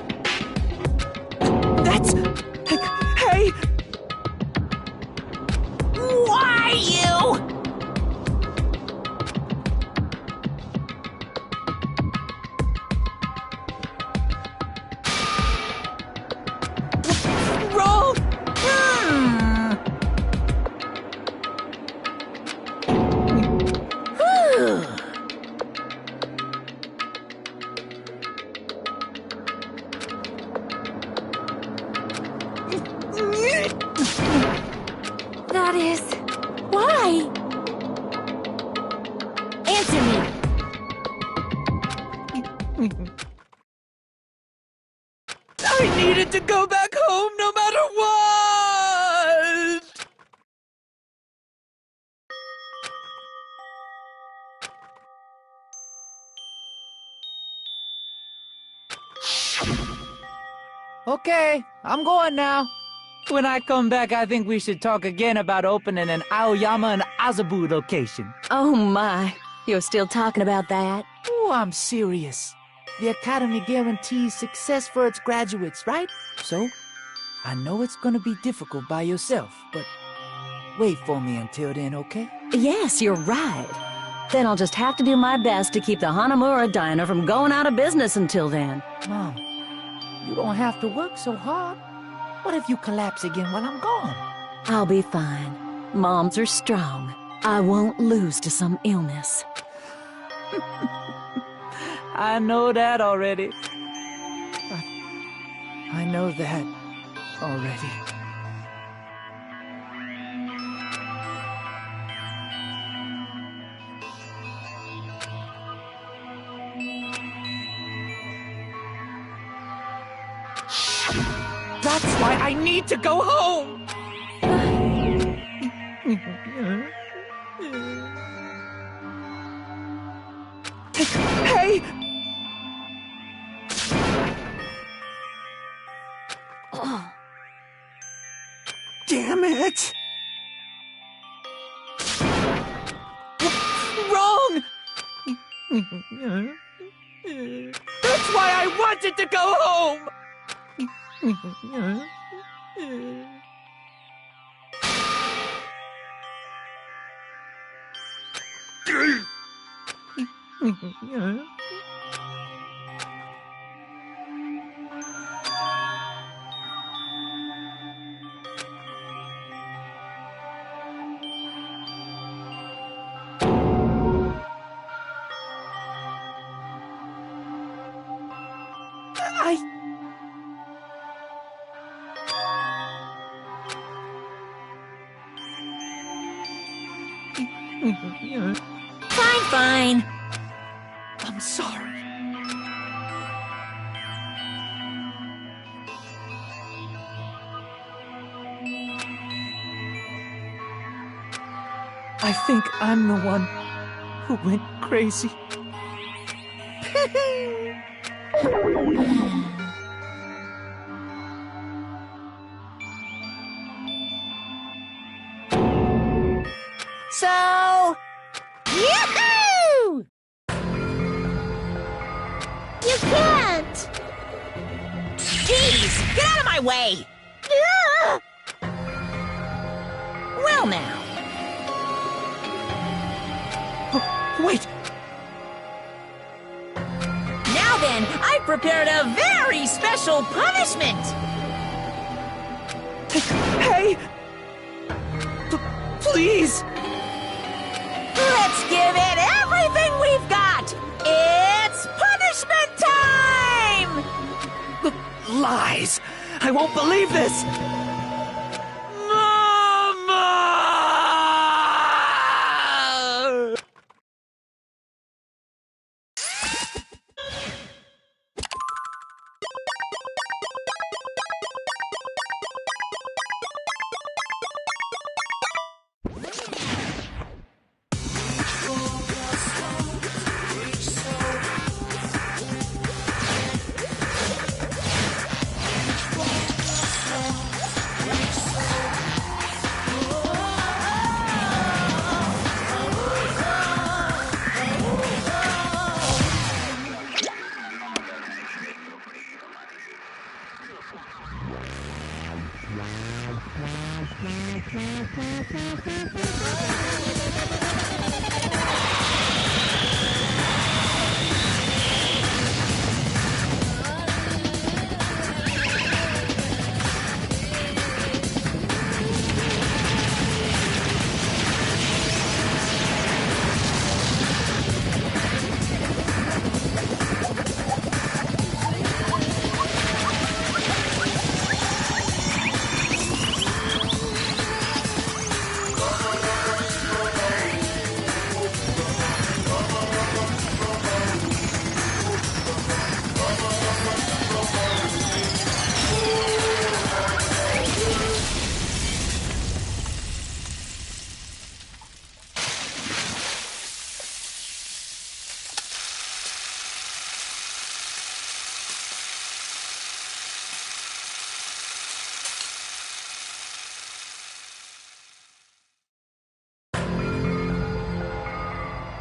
[SPEAKER 13] That's... Hey!
[SPEAKER 1] Why you?
[SPEAKER 13] Wrong!
[SPEAKER 8] That is... Why? Answer me.
[SPEAKER 13] I needed to go back home no matter what!
[SPEAKER 9] Okay, I'm going now. When I come back, I think we should talk again about opening an Aoyama and Azabu location.
[SPEAKER 4] Oh my, you're still talking about that?
[SPEAKER 3] Oh, I'm serious. The Academy guarantees success for its graduates, right? So, I know it's gonna be difficult by yourself, but wait for me until then, okay?
[SPEAKER 4] Yes, you're right. Then I'll just have to do my best to keep the Hanamura Diner from going out of business until then.
[SPEAKER 3] Mom, you don't have to work so hard. What if you collapse again while I'm gone?
[SPEAKER 4] I'll be fine. Moms are strong. I won't lose to some illness.
[SPEAKER 9] I know that already.
[SPEAKER 3] I know that already.
[SPEAKER 13] That's why I need to go home! Hey!
[SPEAKER 8] Oh.
[SPEAKER 13] Damn it! Wrong! That's why I wanted to go home!
[SPEAKER 1] Fine, fine.
[SPEAKER 13] I'm sorry. I think I'm the one who went crazy.
[SPEAKER 1] So... Yahoo!
[SPEAKER 11] You can't!
[SPEAKER 1] Jeez, get out of my way!
[SPEAKER 11] Ah!
[SPEAKER 1] Well now.
[SPEAKER 13] Wait!
[SPEAKER 1] Now then, I've prepared a very special punishment!
[SPEAKER 13] Hey! Please!
[SPEAKER 1] Let's give it everything we've got! It's punishment time!
[SPEAKER 13] Lies! I won't believe this! Mama!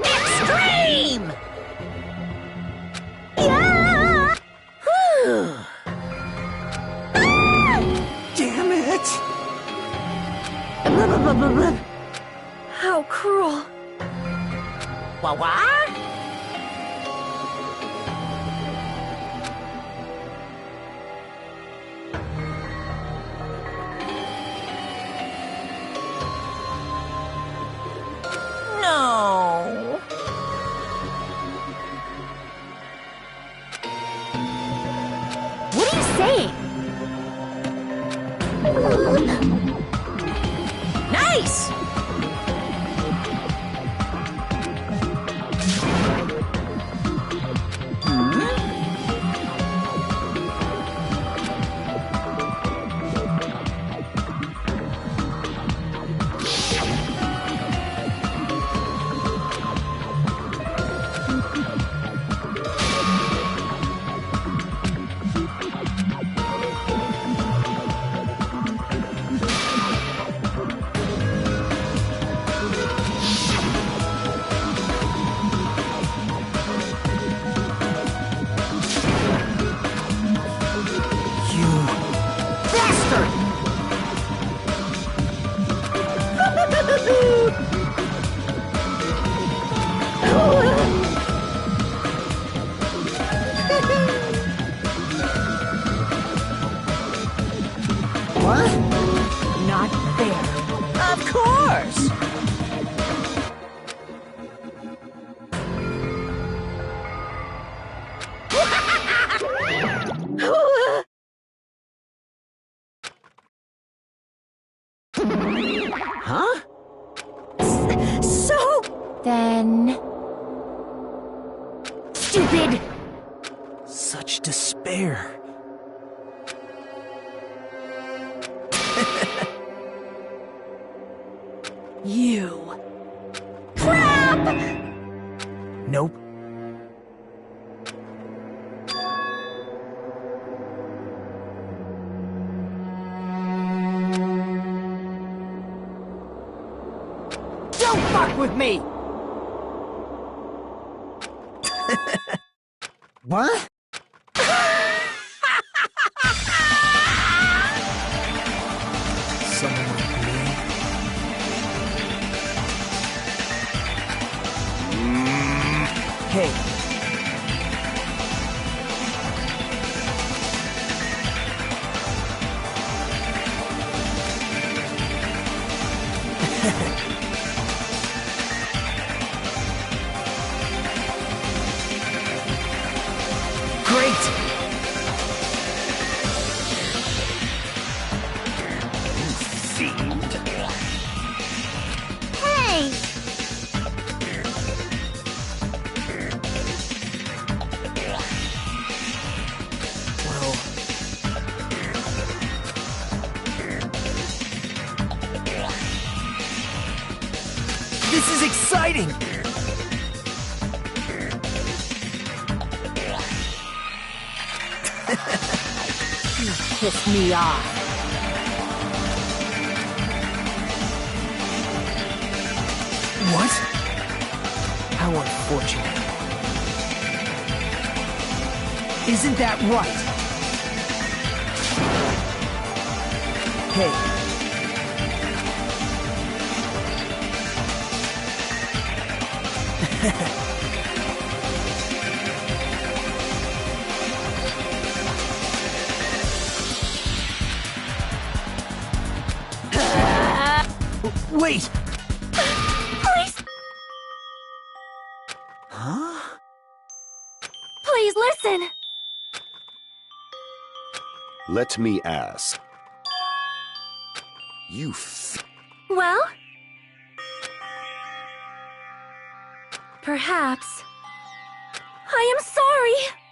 [SPEAKER 1] Extreme! Yeah! Whew.
[SPEAKER 10] Damn it!
[SPEAKER 8] How cruel.
[SPEAKER 1] What? No.
[SPEAKER 2] What are you saying?
[SPEAKER 1] Nice!
[SPEAKER 10] What?
[SPEAKER 2] Not fair.
[SPEAKER 1] Of course! Huh?
[SPEAKER 2] So... Then... Stupid!
[SPEAKER 10] Such despair.
[SPEAKER 2] You...
[SPEAKER 10] Nope.
[SPEAKER 3] Don't fuck with me!
[SPEAKER 10] What? Someone like me? Hey. Great!
[SPEAKER 11] Hey!
[SPEAKER 10] Well... This is exciting!
[SPEAKER 2] Piss me off.
[SPEAKER 10] What? How unfortunate. Isn't that right? Hey. Wait!
[SPEAKER 2] Please!
[SPEAKER 10] Huh?
[SPEAKER 2] Please listen!
[SPEAKER 6] Let me ask. You
[SPEAKER 2] Well? Perhaps. I am sorry!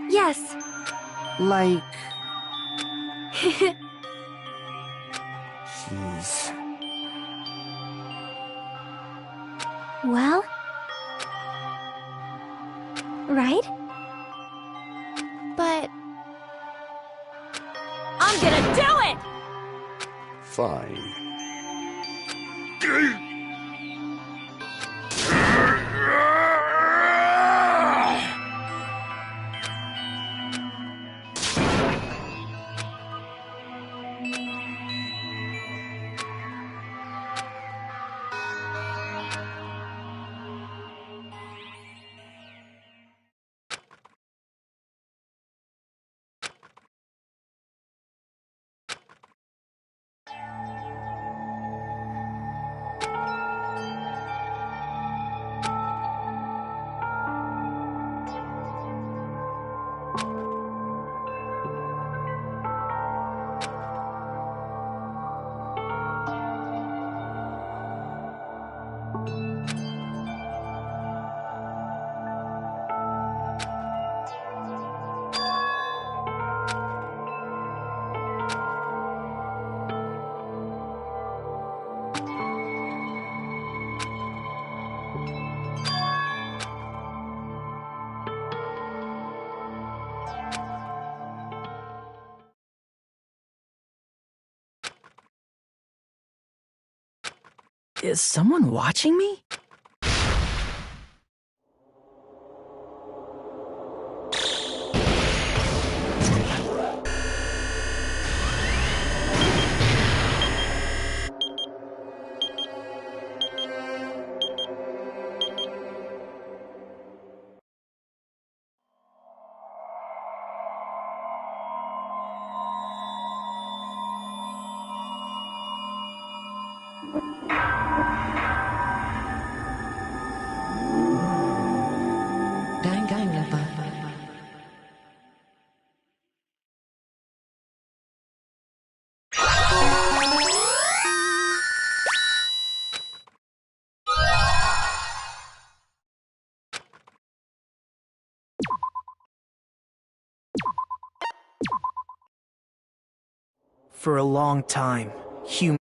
[SPEAKER 2] Yes.
[SPEAKER 10] Like... Jeez.
[SPEAKER 2] Well? Right? But... I'm gonna do it!
[SPEAKER 6] fine.
[SPEAKER 3] Is someone watching me?
[SPEAKER 14] Dangonropa.
[SPEAKER 10] For a long time, humans